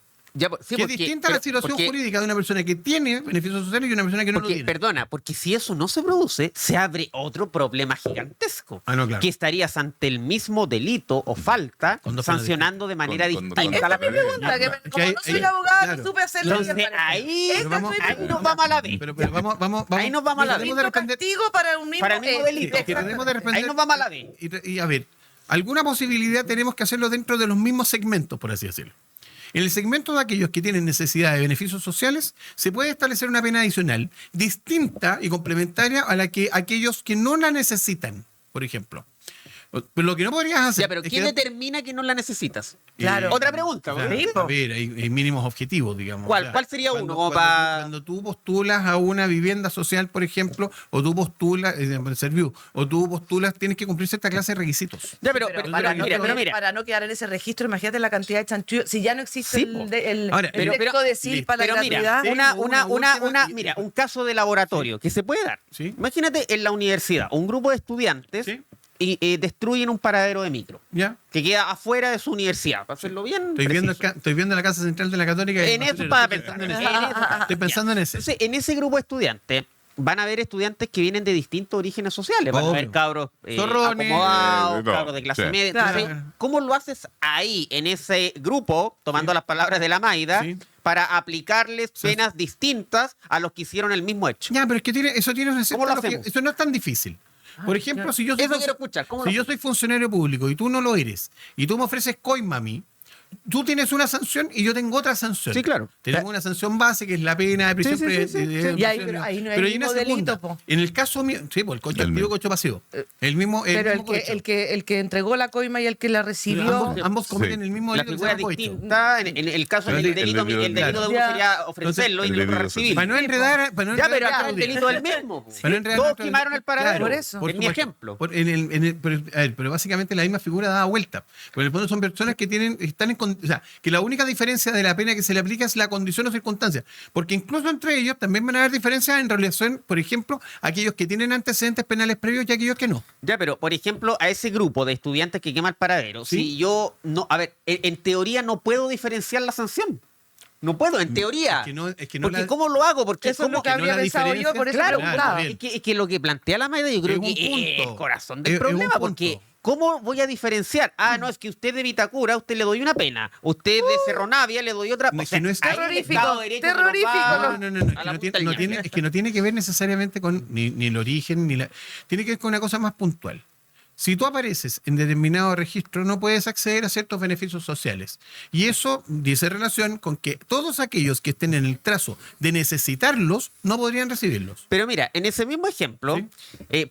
Sí, que es distinta la situación jurídica de una persona que tiene beneficios sociales y una persona que no lo tiene. Perdona, porque si eso no se produce, se abre otro problema gigantesco. Ah, no, claro. Que estarías ante el mismo delito o falta, Con dos sancionando de manera Con- distinta. Esta es mi pregunta, que Es que como hay- no soy hay- abogada, claro. no supe hacerlo. Entonces, bien, parece. ahí, Esta es mi vamos- ahí pregunta. nos vamos a la B. Pero vamos. Ahí nos vamos a la tratemos B. de responder- Castigo para un mismo, Para el mismo delito. que tratemos de responder- Ahí nos vamos a la B. Y a ver, alguna posibilidad tenemos que hacerlo dentro de los mismos segmentos, por así decirlo. En el segmento de aquellos que tienen necesidad de beneficios sociales, se puede establecer una pena adicional distinta y complementaria a la que aquellos que no la necesitan, por ejemplo. Pero lo que no podrías hacer. Ya, pero es ¿quién que- determina que no la necesitas? Claro. Otra pregunta. o sea, ¿no? Sí, po. a ver, hay mínimos objetivos, digamos. ¿Cuál? ¿Cuál sería uno? Como Cuando tú postulas a una vivienda social, por ejemplo, o tú postulas, Serviu, o tú postulas, tienes que cumplir cierta clase de requisitos. Ya, Pero mira. para no quedar en ese registro, imagínate la cantidad de chanchullos. Si ya no existe Sí, el, po. el Ahora, texto de CIL para la Pero mira, gratuidad. mira, un caso de laboratorio que se puede dar. Sí. Imagínate en la universidad, un grupo de estudiantes Sí. y destruyen un paradero de micro ¿Ya? que queda afuera de su universidad. Para hacerlo bien. Estoy viendo la Casa Central de la Católica. y- En eso estaba pensando. Estoy pensando en ese. Entonces, en ese grupo de estudiantes van a haber estudiantes que vienen de distintos orígenes sociales. Van a Obvio. haber cabros Zorrones. acomodados, No, cabros de clase sí. media. Entonces, Claro. ¿cómo lo haces ahí, en ese grupo, tomando las palabras de la Maida, Sí. para aplicarles penas distintas a los que hicieron el mismo hecho? Ya, pero es que eso tiene una ¿Cómo lo cierta hacemos? eso no es tan difícil. Por ejemplo, si yo soy Eso quiero escuchar. ¿Cómo lo si yo soy funcionario público y tú no lo eres, y tú me ofreces coima a mí, tú tienes una sanción y yo tengo otra sanción. Sí, claro. Tenemos una sanción base que es la pena de prisión. Sí, sí, sí, sí. Y ahí- pero ahí no hay pero mismo una segunda. delito, po. En el caso mío, sí, pues el coche El activo, mismo. coche pasivo. El mismo. Pero mismo cohecho. el que entregó la coima y el que la recibió. Ambos cometen Sí. el mismo La delito. figura que se llama cohecho. distinta, en el caso Pero del el- delito, el el delito de uno Ya. sería ofrecerlo y el el otro delito recibir. Para no enredar. Para no Ya, enredar pero la acá el audiencia. delito es el mismo. Para no enredar Todos nuestra- quemaron el paradero. Por eso. Por Es mi supuesto. ejemplo. Pero básicamente la misma figura da vuelta. Porque en el fondo son personas que o sea, que la única diferencia de la pena que se le aplica es la condición o circunstancia. Porque incluso entre ellos también van a haber diferencias en relación, por ejemplo, a aquellos que tienen antecedentes penales previos y aquellos que no. Ya, pero por ejemplo, a ese grupo de estudiantes que quema el paradero, Sí. si yo no, a ver, en teoría no puedo diferenciar la sanción. No puedo, en teoría. es que no Porque la- ¿cómo lo hago? Porque Eso es ¿cómo? lo que no habría la pensado yo, diferencia- por eso Claro, preguntaba. bien. es que lo que plantea la Maida yo creo Es un que es punto. el corazón del Es un problema, punto. porque ¿cómo voy a diferenciar? Ah, no, es que usted de Vitacura, usted le doy una pena. Usted de Cerro Navia le doy otra. No, O es sea, que no es- ahí el Terrorífico, Estado de Derecho terrorífico, nos va No, es a que la no punta del tiene, ñame. es que no tiene que ver necesariamente con ni el origen, ni la. Tiene que ver con una cosa más puntual. Si tú apareces en determinado registro, no puedes acceder a ciertos beneficios sociales. Y eso dice relación con que todos aquellos que estén en el trazo de necesitarlos no podrían recibirlos. Pero mira, en ese mismo ejemplo,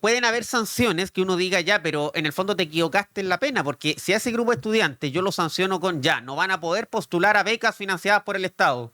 pueden haber sanciones que uno diga ya, pero en el fondo te equivocaste en la pena, porque si a ese grupo de estudiantes yo lo sanciono con ya, no van a poder postular a becas financiadas por el Estado.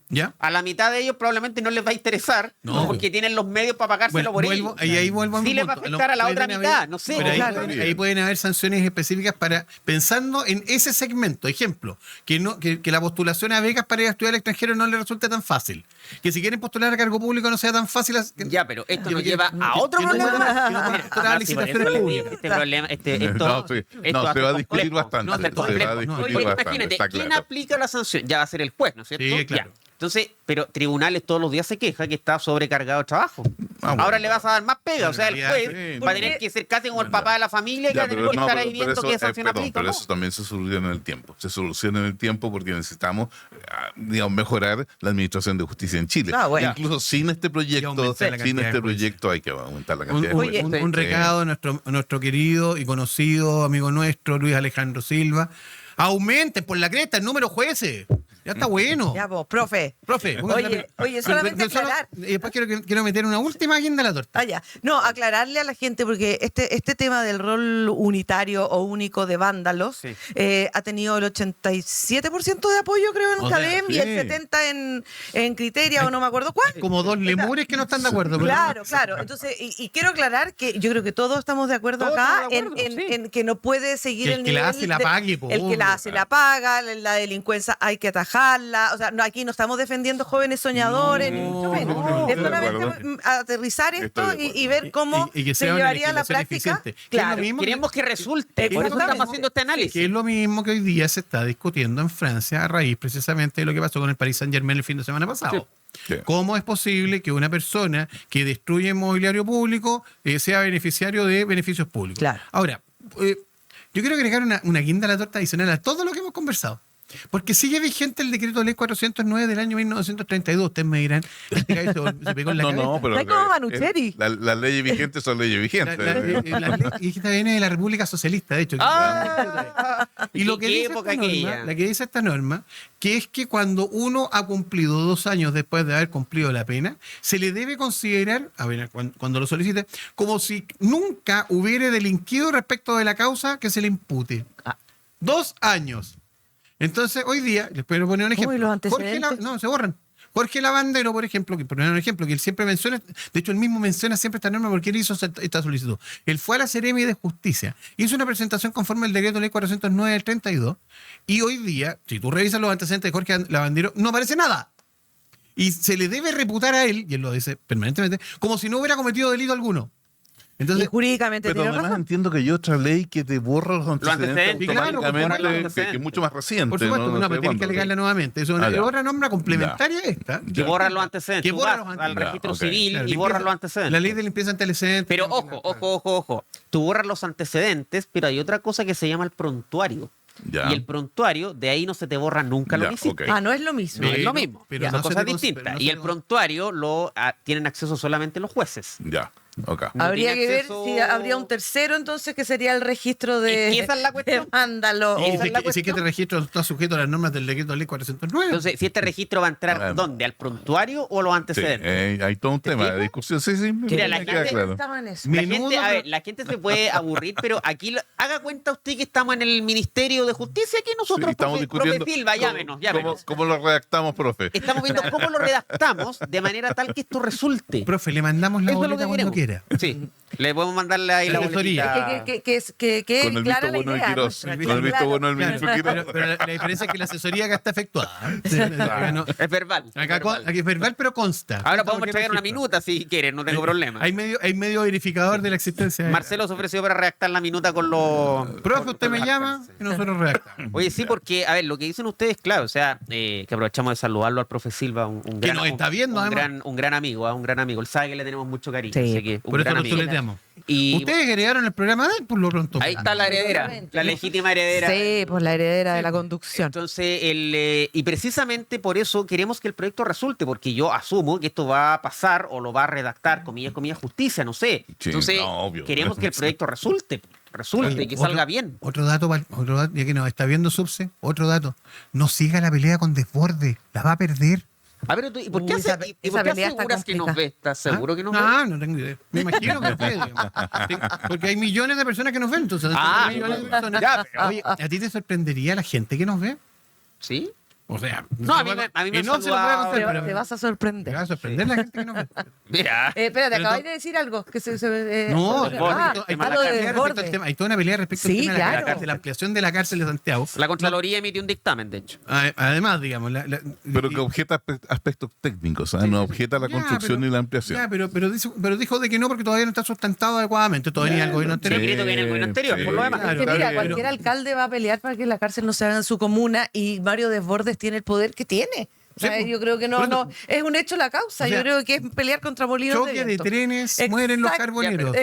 ¿Ya? A la mitad de ellos probablemente no les va a interesar, No. porque tienen los medios para pagárselo por ellos. ahí vuelvo a mi Sí les va a punto. afectar a la Pueden otra mitad, no sé. pero ahí, Claro. ahí pueden haber sanciones específicas para pensando en ese segmento. Ejemplo, que la postulación a becas para ir a estudiar al extranjero no les resulte tan fácil. Que si quieren postular a cargo público no sea tan fácil. Ya, pero esto Que nos no lleva quieren- a otro que no problema. puedan- que no puedan Mira, postular a sí, por licitaciones eso le públicas. digo, este problema, esto No, sí. esto No, va a se ser va a discutir complejo. bastante. Va a ser Se va a complejo. discutir Oye, bastante, imagínate, está ¿quién claro. aplica la sanción? Ya va a ser el juez, ¿no es cierto? Sí, claro. Ya. Entonces, pero tribunales todos los días se queja que está sobrecargado de trabajo. Bueno. Ahora le vas a dar más pega. O sea, el realidad, juez sí, va a tener que ser casi como el papá de la familia, que va a tener que estar ahí viendo qué sanción aplica. Pero ¿no? eso también se soluciona en el tiempo. Se soluciona en el tiempo porque necesitamos, digamos, mejorar la administración de justicia en Chile. Ah, bueno. Incluso sin este Y proyecto, aumentar la cantidad de jueces. hay que aumentar la Un, cantidad de jueces. un recado a nuestro querido y conocido amigo nuestro, Luis Alejandro Silva. Aumenten por la cresta el número de jueces. Ya está bueno. Ya vos, profe. Profe, Oye, solamente aclarar. Y después quiero meter una última guinda a la torta. Ah, ya. No, aclararle a la gente, porque este tema del rol unitario o único de vándalos Sí. ha tenido el 87% de apoyo, creo, en O sea, CADEM y sí. el 70% en Criteria, o no me acuerdo cuál. Como dos lemures que no están de acuerdo. pero- Claro. Entonces, y quiero aclarar que yo creo que todos estamos de acuerdo Todos acá estamos de acuerdo, sí. en que no puede seguir Que el el que la nivel hace la de- pague, po, el que la obvio. hace la paga, la delincuencia hay que atajarla. O sea, aquí no estamos defendiendo jóvenes soñadores, ni mucho menos. no, Es estoy de solamente acuerdo. aterrizar esto Estoy de acuerdo. y ver cómo Y que se sea una llevaría a la legislación práctica. eficiente. Que es lo Claro. mismo Queremos que resulte. Por eso Exactamente. estamos haciendo este análisis. Que es lo mismo que hoy día se está discutiendo en Francia a raíz precisamente de lo que pasó con el Paris Saint-Germain el fin de semana pasado. Sí. ¿Cómo es posible que una persona que destruye mobiliario público sea beneficiario de beneficios públicos? Claro. Ahora, yo quiero agregar una guinda a la torta adicional a todo lo que hemos conversado. Porque sigue vigente el decreto de ley 409 del año 1932. Ustedes me dirán, este gallo se pegó en la cabeza. No, pero Está como Manucheri. las leyes vigentes son leyes vigentes. Y esta viene de la República Socialista, de hecho. Y lo que ¿Qué dice época esta norma, aquella? la que dice esta norma, que es que cuando uno ha cumplido 2 años después de haber cumplido la pena, se le debe considerar, a ver, cuando lo solicite, como si nunca hubiera delinquido respecto de la causa que se le impute. 2 años. Entonces, hoy día, les puedo poner un ejemplo. Uy, los antecedentes. No, se borran. Jorge Lavandero, por ejemplo, que poner un ejemplo, que él siempre menciona, de hecho él mismo menciona siempre esta norma porque él hizo esta solicitud. Él fue a la Seremi de Justicia, hizo una presentación conforme al decreto ley 409 del 32, y hoy día, si tú revisas los antecedentes de Jorge Lavandero, no aparece nada. Y se le debe reputar a él, y él lo dice permanentemente, como si no hubiera cometido delito alguno. Y Entonces, jurídicamente Pero tiene además razón. entiendo que hay otra ley que te borra los antecedentes antecedentes, claro, automáticamente, borra los que antecedentes. es mucho más reciente. por supuesto, no no, sé pero tienes que cuándo. alegarla nuevamente. Es Ah, ya. otra norma complementaria a esta. Que borran los antecedentes. Que Tú borra vas los al antecedentes. registro Ok. civil Claro, y borran los antecedentes. La ley de limpieza antecedentes. Pero ojo. Tú borras los antecedentes, pero hay otra cosa que se llama el prontuario. Ya. Y el prontuario, de ahí no se te borra nunca lo Ya, que hiciste. ok. Ah, no es lo mismo. No es Pero- lo mismo. pero Son no se cosas te cons- distintas. pero no Y se el te- prontuario tienen acceso solamente los jueces. Ya, ok. No Habría tiene que ver acceso- si habría un tercero entonces que sería el registro de, Es que esa es la cuestión. de vándalo. Y Esa si es la es que cuestión. te registro está sujeto a las normas del decreto de ley 409. Entonces, si este registro va a entrar, Bueno. ¿dónde? ¿Al prontuario o a los Sí, antecedentes? hay todo un tema de explico? discusión. Sí, sí, Mira, la me queda gente claro. Estaba en eso. La Menudo, gente, a ver, pero- la gente se puede aburrir, pero aquí haga cuenta usted que estamos en el Ministerio de Justicia, que Sí, nosotros, estamos discutiendo profe Silva, llámenos. cómo lo redactamos, profe. Estamos viendo cómo lo redactamos de manera tal que esto resulte. Profe, le mandamos la Eso es lo boleta que cuando queremos. quiera. Sí, le podemos mandarle ahí la Asesoría. boletita. Que Con el clara visto la bueno de idea. Quirós. nuestra, Con el visto claro. bueno del Claro, ministro Quirós. pero la diferencia es que la asesoría acá está efectuada. No, Es verbal. acá, es verbal. aquí es verbal, pero consta. Ahora Consta podemos porque entregar una registro. minuta si quieren, no tengo problema. Hay medio verificador de la existencia. Marcelo se ofreció para redactar la minuta con los... Profe, usted me llama y nosotros redactamos. Oye, sí, porque, a ver, lo que dicen ustedes, claro, o sea, que aprovechamos de saludarlo al profe Silva, un Que gran, nos está viendo, además. un gran amigo, un gran amigo. Él sabe que le tenemos mucho cariño, Sí. así que un Por eso gran lo amigo. chuleteamos. Y Ustedes heredaron el programa de él, por lo pronto. ahí está la heredera, la legítima heredera. Sí, pues la heredera de la conducción. Entonces, y precisamente por eso queremos que el proyecto resulte, porque yo asumo que esto va a pasar o lo va a redactar, comillas, justicia, no sé. Sí, Entonces, no, obvio. queremos que el proyecto resulte Oye, y que salga bien. Otro dato, ya que nos está viendo Subse, otro dato. No siga la pelea con Desborde, la va a perder. A ver, ¿y por qué, Uy, esa y por qué pelea está aseguras que nos complicada. ve? ¿Estás seguro que nos ve? No tengo idea. Me imagino que ustedes, digamos. Sí, porque hay millones de personas que nos ven, entonces. Ah, hay millones de personas. ya, pero- Oye, ¿a ti te sorprendería la gente que nos ve? ¿Sí? O sea, No, a mí me y no han se lo voy a saludado. contar, Te, pero te vas a me sorprender. va a sorprender la gente que nos ve. Mira. Espérate, Pero acabáis no- de decir algo. Que No, Desborde, hay tema toda de una la pelea respecto al tema- hay toda una pelea respecto Sí, al tema de la claro. cárcel, la ampliación de la cárcel de Santiago. La Contraloría emitió un dictamen, de hecho. Además, digamos. Pero que objeta aspectos técnicos, ¿ah? No objeta la Ya, construcción pero- y la ampliación. Ya, pero dijo de que no porque todavía no está sustentado adecuadamente. Todavía el gobierno anterior. Secreto que viene el gobierno anterior, por lo demás. claro, Es que mira, pero- cualquier alcalde va a pelear para que la cárcel no se haga en su comuna y Mario Desbordes tiene el poder que tiene. O sea, yo creo que no es un hecho la causa. O sea, yo creo que es pelear contra molinos Choque de de viento. trenes, mueren los Exacto. carboneros.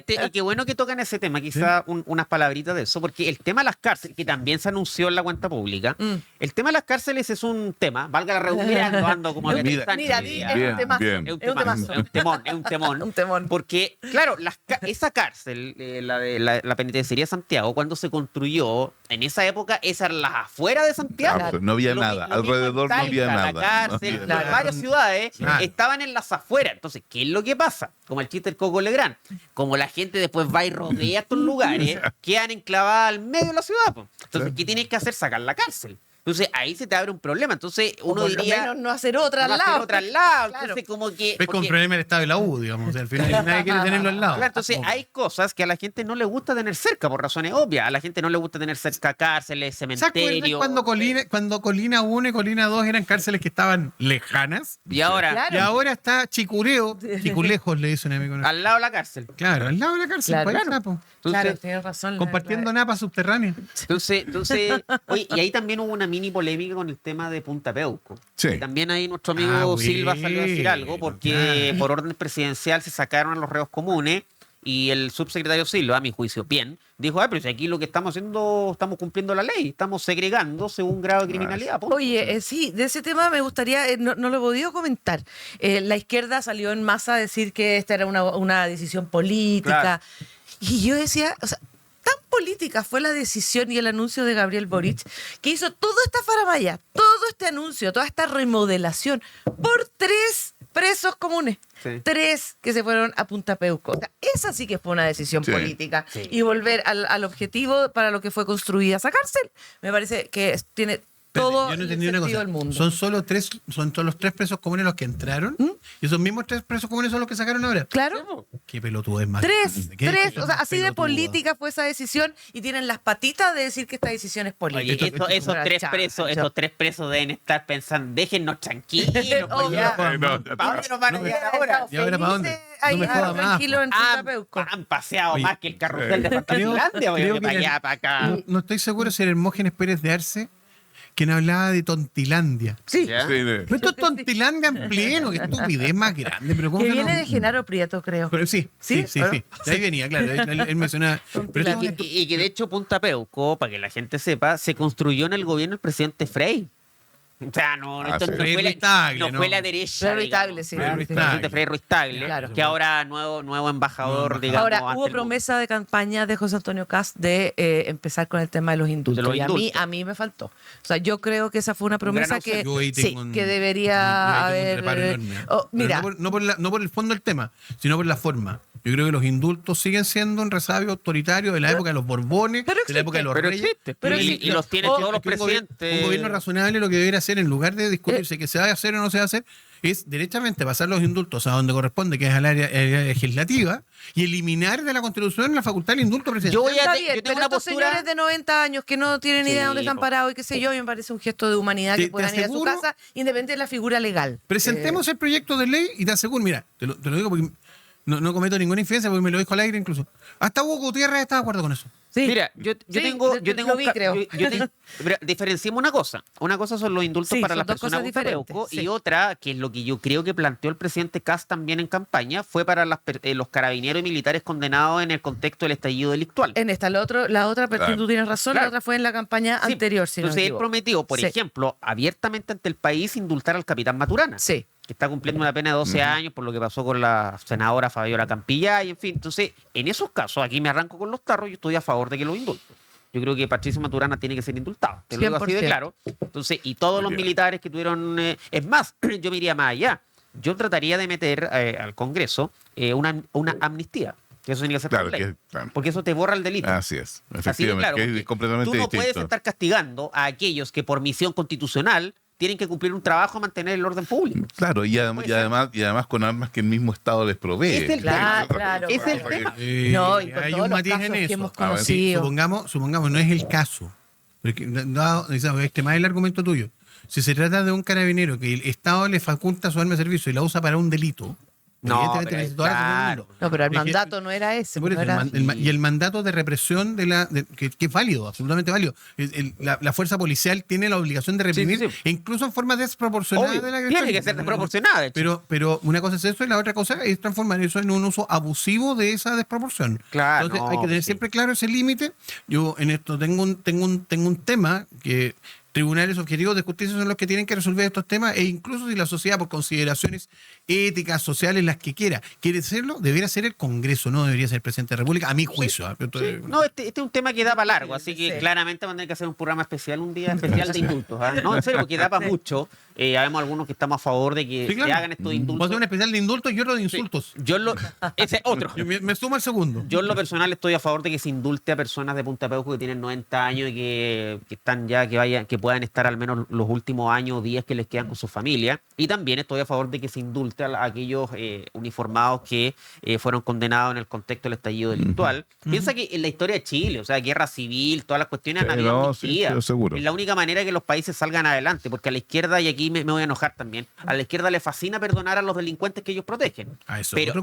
Pero qué bueno que tocan ese tema, quizá unas palabritas de eso, porque el tema de las cárceles, que también se anunció en la cuenta pública, el tema de las cárceles es un tema, valga la redundancia, ando como Mira, Beatriz Sánchez mira, hoy día. es Bien, un temazo. bien. Es un Es un temazo, temazo. es un temón, es un temón. Un temón. Porque, claro, esa cárcel, la de la penitenciaría de Santiago, cuando se construyó, en esa época, esa era las afueras de Santiago. Claro, no había nada, mismo alrededor no en había Talca, nada. La cárcel, No había varias ciudades Claro. estaban en las afueras. Entonces, ¿qué es lo que pasa? Como el chiste del Coco Legrand. Como la gente después va y rodea estos lugares, quedan enclavadas al medio de la ciudad. Po. Entonces, ¿qué tienes que hacer? Sacar la cárcel. Entonces, ahí se te abre un problema. Entonces, O uno por lo diría... menos no hacer otra no al hacer lado. otra al lado. Claro. Entonces, como que... Es con porque- problema el estado de la U, digamos. O sea, al final nadie quiere tenerlo al lado. Claro, entonces hay cosas que a la gente no le gusta tener cerca por razones obvias. A la gente no le gusta tener cerca cárceles, ¿Se acuerdan cementerios. cuando Colina 1 y Colina 2 eran cárceles que estaban lejanas? Y ahora, Claro. Y ahora está Chicureo, Chicurejos le dice un amigo. al lado de la cárcel. Claro, al lado de la cárcel, Claro. pues, ahí está, po. Entonces, Claro, tienes razón. Compartiendo napas subterráneas. entonces, oye, y ahí también hubo una mini polémica con el tema de Punta Peuco. Sí. Y también ahí nuestro amigo Silva salió a decir algo porque bueno. por orden presidencial se sacaron a los reos comunes y el subsecretario Silva, a mi juicio, bien, dijo, pero si aquí lo que estamos haciendo, estamos cumpliendo la ley, estamos segregando según grado de criminalidad. punto. Oye, sí, de ese tema me gustaría, no lo he podido comentar. La izquierda salió en masa a decir que esta era una decisión política. Claro. Y yo decía, o sea, tan política fue la decisión y el anuncio de Gabriel Boric que hizo toda esta faramalla, todo este anuncio, toda esta remodelación por 3 presos comunes. Sí. 3 que se fueron a Punta Peuco. O sea, esa sí que fue una decisión Sí. política. Sí. Y volver al objetivo para lo que fue construida esa cárcel. Me parece que tiene todo Yo no el entendí una sentido cosa. del mundo. Son solo los 3 presos comunes los que entraron. Y esos mismos 3 presos comunes son los que sacaron ahora. Claro. Qué pelotudo es más. 3, Qué 3, cosa o sea, más así de pelotuda. política fue esa decisión y tienen las patitas de decir que esta decisión es Oye, política. esos tres presos deben estar pensando, déjennos tranquilos. Oh, pues, ya. ya. No, ¿Para dónde nos van a llevar ahora? ¿Y ahora para dónde? No me joda más. Tranquilo en Punta Peuco. Han paseado Oye, más que el carrusel de Fantasylandia, creo oye, que para era- allá, para acá. No estoy seguro si era Hermógenes Pérez de Arce quien hablaba de Tontilandia. Sí, ¿Ya? Sí, Pero esto es Tontilandia en pleno, qué estupidez más grande. Pero ¿cómo que se viene llama? de Genaro Prieto, creo. Pero sí, ¿Sí? sí. ¿O no? De ahí venía, claro. Él mencionaba. Pero esto- Y que de hecho Punta Peuco, para que la gente sepa, se construyó en el gobierno del presidente Frey. O sea, esto sí. no Frei fue Ruiz Tagle, no ¿no? fue la derecha. Frei Ruiz digamos. Tagle, sí. Frei Ruiz El presidente Tagle. Frei Ruiz Tagle, Claro. que ahora nuevo embajador, digamos. Ahora, ante hubo el promesa de campaña de José Antonio Cast de empezar con el tema de los indultos. De los y indultos. a mí me faltó. O sea, yo creo que esa fue una promesa gran que, Yo ahí sí, tengo un- que yo debería ahí tengo un reparo haber... enorme. Oh, Pero mira, no por el fondo del tema, sino por la forma. Yo creo que los indultos siguen siendo un resabio autoritario de la época de los Borbones, Pero de la época de los Pero reyes. existe. Pero y, existe. y los tienen Oh, todos los Es que presidentes. un gobierno razonable lo que debería hacer, en lugar de discutirse que se va a hacer o no se va a hacer, es directamente pasar los indultos a donde corresponde, que es al área legislativa, y eliminar de la Constitución la facultad del indulto presidencial. Yo voy a está te- bien, yo tengo pero una estos postura. señores de 90 años que no tienen idea de dónde Sí, están po. parados y qué sé yo, me parece un gesto de humanidad Te- que puedan te ir a su aseguro- casa independiente de la figura legal. Presentemos el proyecto de ley y te aseguro, mira, te lo digo porque no cometo ninguna infidencia, porque me lo dijo al aire incluso. Hasta Hugo Gutiérrez está de acuerdo con eso. Sí. Mira, yo Sí, tengo, yo lo tengo, vi, creo. pero diferenciemos una cosa. Una cosa son los indultos Sí, para son las dos personas cosas Punta diferentes, Peuco, sí. y otra, que es lo que yo creo que planteó el presidente Kast también en campaña, fue para los carabineros y militares condenados en el contexto del estallido delictual. En esta, la otra, pero Claro. tú tienes razón, Claro. la otra fue en la campaña Sí, anterior, si no me Entonces él equivoco. prometió, por Sí. ejemplo, abiertamente ante el país indultar al capitán Maturana. Sí. Que está cumpliendo una pena de 12 años por lo que pasó con la senadora Fabiola Campillay, en fin. Entonces, en esos casos, aquí me arranco con los tarros, yo estoy a favor de que los indulten. Yo creo que Patricio Maturana tiene que ser indultado. Te lo digo así de 100%. claro. Entonces, y todos los Bien. militares que tuvieron... es más, yo me iría más allá. Yo trataría de meter al Congreso una amnistía. Que eso tiene que ser Claro, por ley. que- claro. Porque eso te borra el delito. Así es, Así de efectivamente, claro, que porque es completamente tú no puedes distinto. estar castigando a aquellos que por misión constitucional tienen que cumplir un trabajo a mantener el orden público. Claro, y puede ser. además con armas que el mismo Estado les provee. Es el Claro, claro. Ese es el tema. No, y con hay todos un los matiz casos en que eso. hemos A ver, conocido. supongamos, no es el caso. Porque, este más el argumento tuyo. Si se trata de un carabinero que el Estado le faculta su arma de servicio y la usa para un delito, No, Evidentemente pero merece toda la atención del mundo. No, pero el Es que- mandato no era ese. Por no eso, era- y el mandato de represión que es válido, absolutamente válido. La fuerza policial tiene la obligación de reprimir, Sí, sí. e incluso en forma desproporcionada Obvio, de la agresión. tiene que ser desproporcionada, de hecho. Pero una cosa es eso y la otra cosa es transformar eso en un uso abusivo de esa desproporción. Claro, Entonces no, hay que tener sí. siempre claro ese límite. Yo en esto tengo un tema que tribunales objetivos de justicia son los que tienen que resolver estos temas, e incluso si la sociedad, por consideraciones éticas, sociales, las que quiere hacerlo, debería ser el Congreso, no debería ser el presidente de la República, a mi juicio. No, este es un tema que da para largo, así que Sí. claramente van a tener que hacer un programa especial, un día especial de indultos. ¿Ah? No, en serio, porque da para mucho. Habemos algunos que estamos a favor de que Sí, claro. se hagan estos Puedo indultos. hacer un especial de indultos y otro de Sí. insultos. Ese es otro. Me sumo al segundo. Yo en lo personal estoy a favor de que se indulte a personas de Punta Peuco que tienen 90 años y que están ya, que puedan estar al menos los últimos años o días que les quedan con su familia. Y también estoy a favor de que se indulte a aquellos uniformados que fueron condenados en el contexto del estallido delictual. Piensa que en la historia de Chile, o sea, guerra civil, todas las cuestiones han Sí, habido no, sí, amnistía. pero seguro. Es la única manera que los países salgan adelante, porque a la izquierda, y aquí me voy a enojar también, a la izquierda le fascina perdonar a los delincuentes que ellos protegen. Ah, eso es otro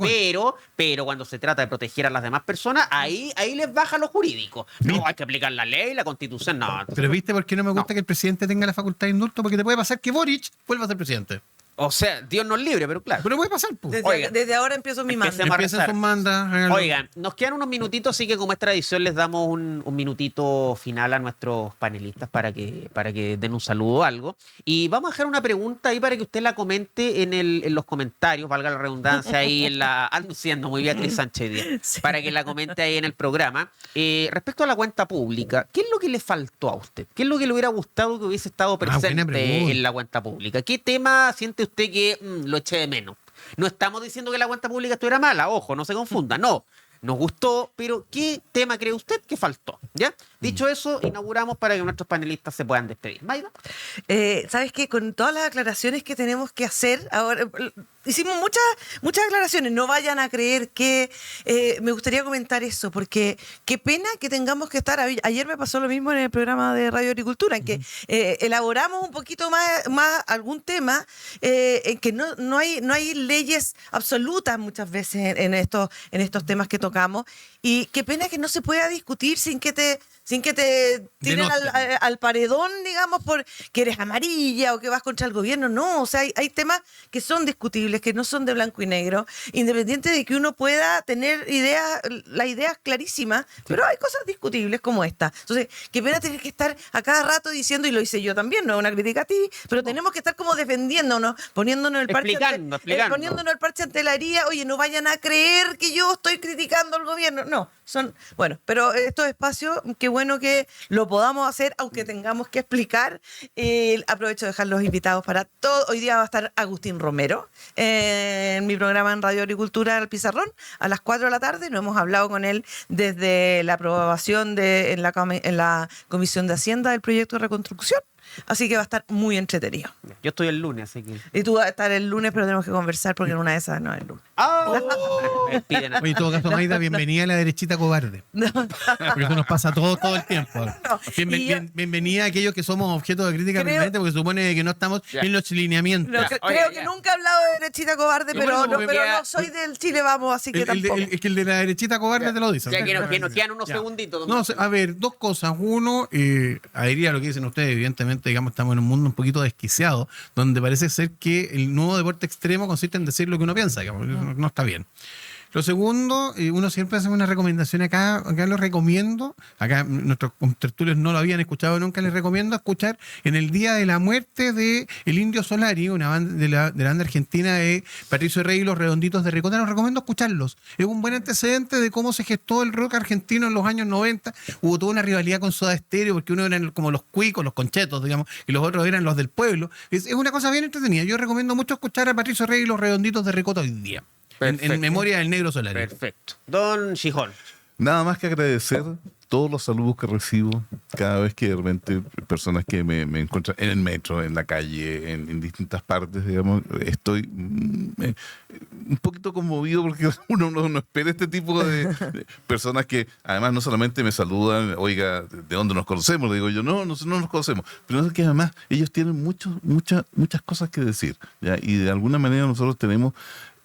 Pero cuando se trata de proteger a las demás personas, ahí les baja lo jurídico. No, hay que aplicar la ley, la constitución, no. Entonces, Pero ¿viste por qué no me gusta que el presidente tenga la facultad de indulto? Porque te puede pasar que Boric vuelva a ser presidente. o sea, Dios nos libre, pero claro. Pero puede pasar, pues. Oiga. Desde ahora empiezo mi mando. Empecemos a Empiecen rezar. sus mandas. háganlo. Oigan, nos quedan unos minutitos, así que como es tradición les damos un minutito final a nuestros panelistas para que den un saludo o algo. Y vamos a dejar una pregunta ahí para que usted la comente en los comentarios, valga la redundancia ahí anunciando muy Beatriz Sánchez Díaz, Sí. para que la comente ahí en el programa. Respecto a la cuenta pública, ¿qué es lo que le faltó a usted? ¿Qué es lo que le hubiera gustado que hubiese estado buena presente pregunta. en la cuenta pública? ¿Qué tema siente usted que lo eché de menos? No estamos diciendo que la cuenta pública estuviera mala, ojo, no se confunda, no. Nos gustó, pero ¿qué tema cree usted que faltó? ¿Ya? Dicho eso, inauguramos para que nuestros panelistas se puedan despedir. Maida. ¿Sabes qué? Con todas las aclaraciones que tenemos que hacer, ahora hicimos muchas aclaraciones. No vayan a creer que me gustaría comentar eso, porque qué pena que tengamos que estar. Ayer me pasó lo mismo en el programa de Radio Agricultura, en que elaboramos un poquito más algún tema, en que no hay leyes absolutas muchas veces en estos temas que tocamos. Y qué pena que no se pueda discutir sin que te tiren al paredón, digamos, por que eres amarilla o que vas contra el gobierno. No, o sea, hay temas que son discutibles, que no son de blanco y negro, independiente de que uno pueda tener las ideas clarísimas, pero hay cosas discutibles como esta. Entonces, qué pena tener que estar a cada rato diciendo, y lo hice yo también, no es una crítica a ti, pero tenemos que estar como defendiéndonos, poniéndonos el parche Explicando. poniéndonos el parche ante la herida. Oye, no vayan a creer que yo estoy criticando al gobierno. No, bueno, pero estos espacios, qué bueno que lo podamos hacer, aunque tengamos que explicar. Aprovecho de dejar los invitados para todo. Hoy día va a estar Agustín Romero en mi programa en Radio Agricultura El Pizarrón a las 4 de la tarde. No hemos hablado con él desde la aprobación en la Comisión de Hacienda del proyecto de reconstrucción. Así que va a estar muy entretenido. Yo estoy el lunes, así que. Y tú vas a estar el lunes, pero tenemos que conversar porque en una de esas no es el lunes. Me piden a- Oye, en todo caso, Maida, bienvenida a la derechita cobarde. Porque eso nos pasa todo el tiempo. Bienvenida a aquellos que somos objeto de crítica permanente, porque supone que no estamos Ya. en los lineamientos. No, Ya, creo oiga, que ya. nunca he hablado de derechita cobarde, Qué pero, bueno, no, porque pero queda- no soy del Chile Vamos, así que tampoco. Es que el de la derechita cobarde te lo dice. Ya que nos quedan unos Ya. segunditos. No, a ver, dos cosas. Uno, adhería a lo que dicen ustedes, evidentemente, digamos, estamos en un mundo un poquito desquiciado, donde parece ser que el nuevo deporte extremo consiste en decir lo que uno piensa, digamos, no está bien. Lo segundo, uno siempre hace una recomendación acá lo recomiendo, acá nuestros tertulios no lo habían escuchado nunca, les recomiendo escuchar en el día de la muerte de el Indio Solari, una banda de la banda argentina de Patricio Rey y los Redonditos de Ricota, les recomiendo escucharlos. Es un buen antecedente de cómo se gestó el rock argentino en los años 90, hubo toda una rivalidad con Soda Stereo, porque uno eran como los cuicos, los conchetos, digamos, y los otros eran los del pueblo. Es una cosa bien entretenida, yo recomiendo mucho escuchar a Patricio Rey y los Redonditos de Ricota hoy día. Perfecto. En memoria del negro Solari. Perfecto. Don Gijón. Nada más que agradecer todos los saludos que recibo cada vez que de repente personas que me encuentran en el metro, en la calle, en distintas partes, digamos, estoy un poquito conmovido porque uno no espera este tipo de personas que además no solamente me saludan, oiga, ¿de dónde nos conocemos? Le digo yo, no nos conocemos, pero es que además ellos tienen muchas cosas que decir, ¿ya? Y de alguna manera nosotros tenemos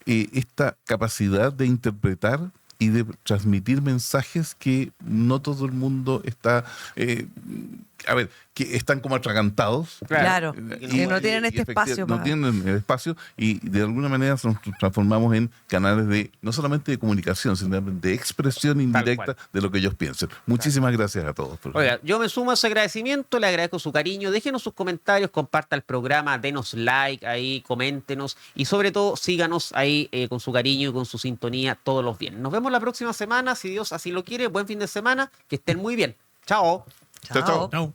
esta capacidad de interpretar y de transmitir mensajes que no todo el mundo está, que están como atragantados. Claro, que no tienen este espacio. No tienen el espacio y de alguna manera nos transformamos en canales de no solamente de comunicación, sino de expresión indirecta de lo que ellos piensan. Muchísimas gracias a todos. Oiga, yo me sumo a ese agradecimiento, le agradezco su cariño, déjenos sus comentarios, comparta el programa, denos like ahí, coméntenos y sobre todo síganos ahí con su cariño y con su sintonía todos los viernes. Nos vemos la próxima semana, si Dios así lo quiere. Buen fin de semana, que estén muy bien. Chao. Chao. Chao.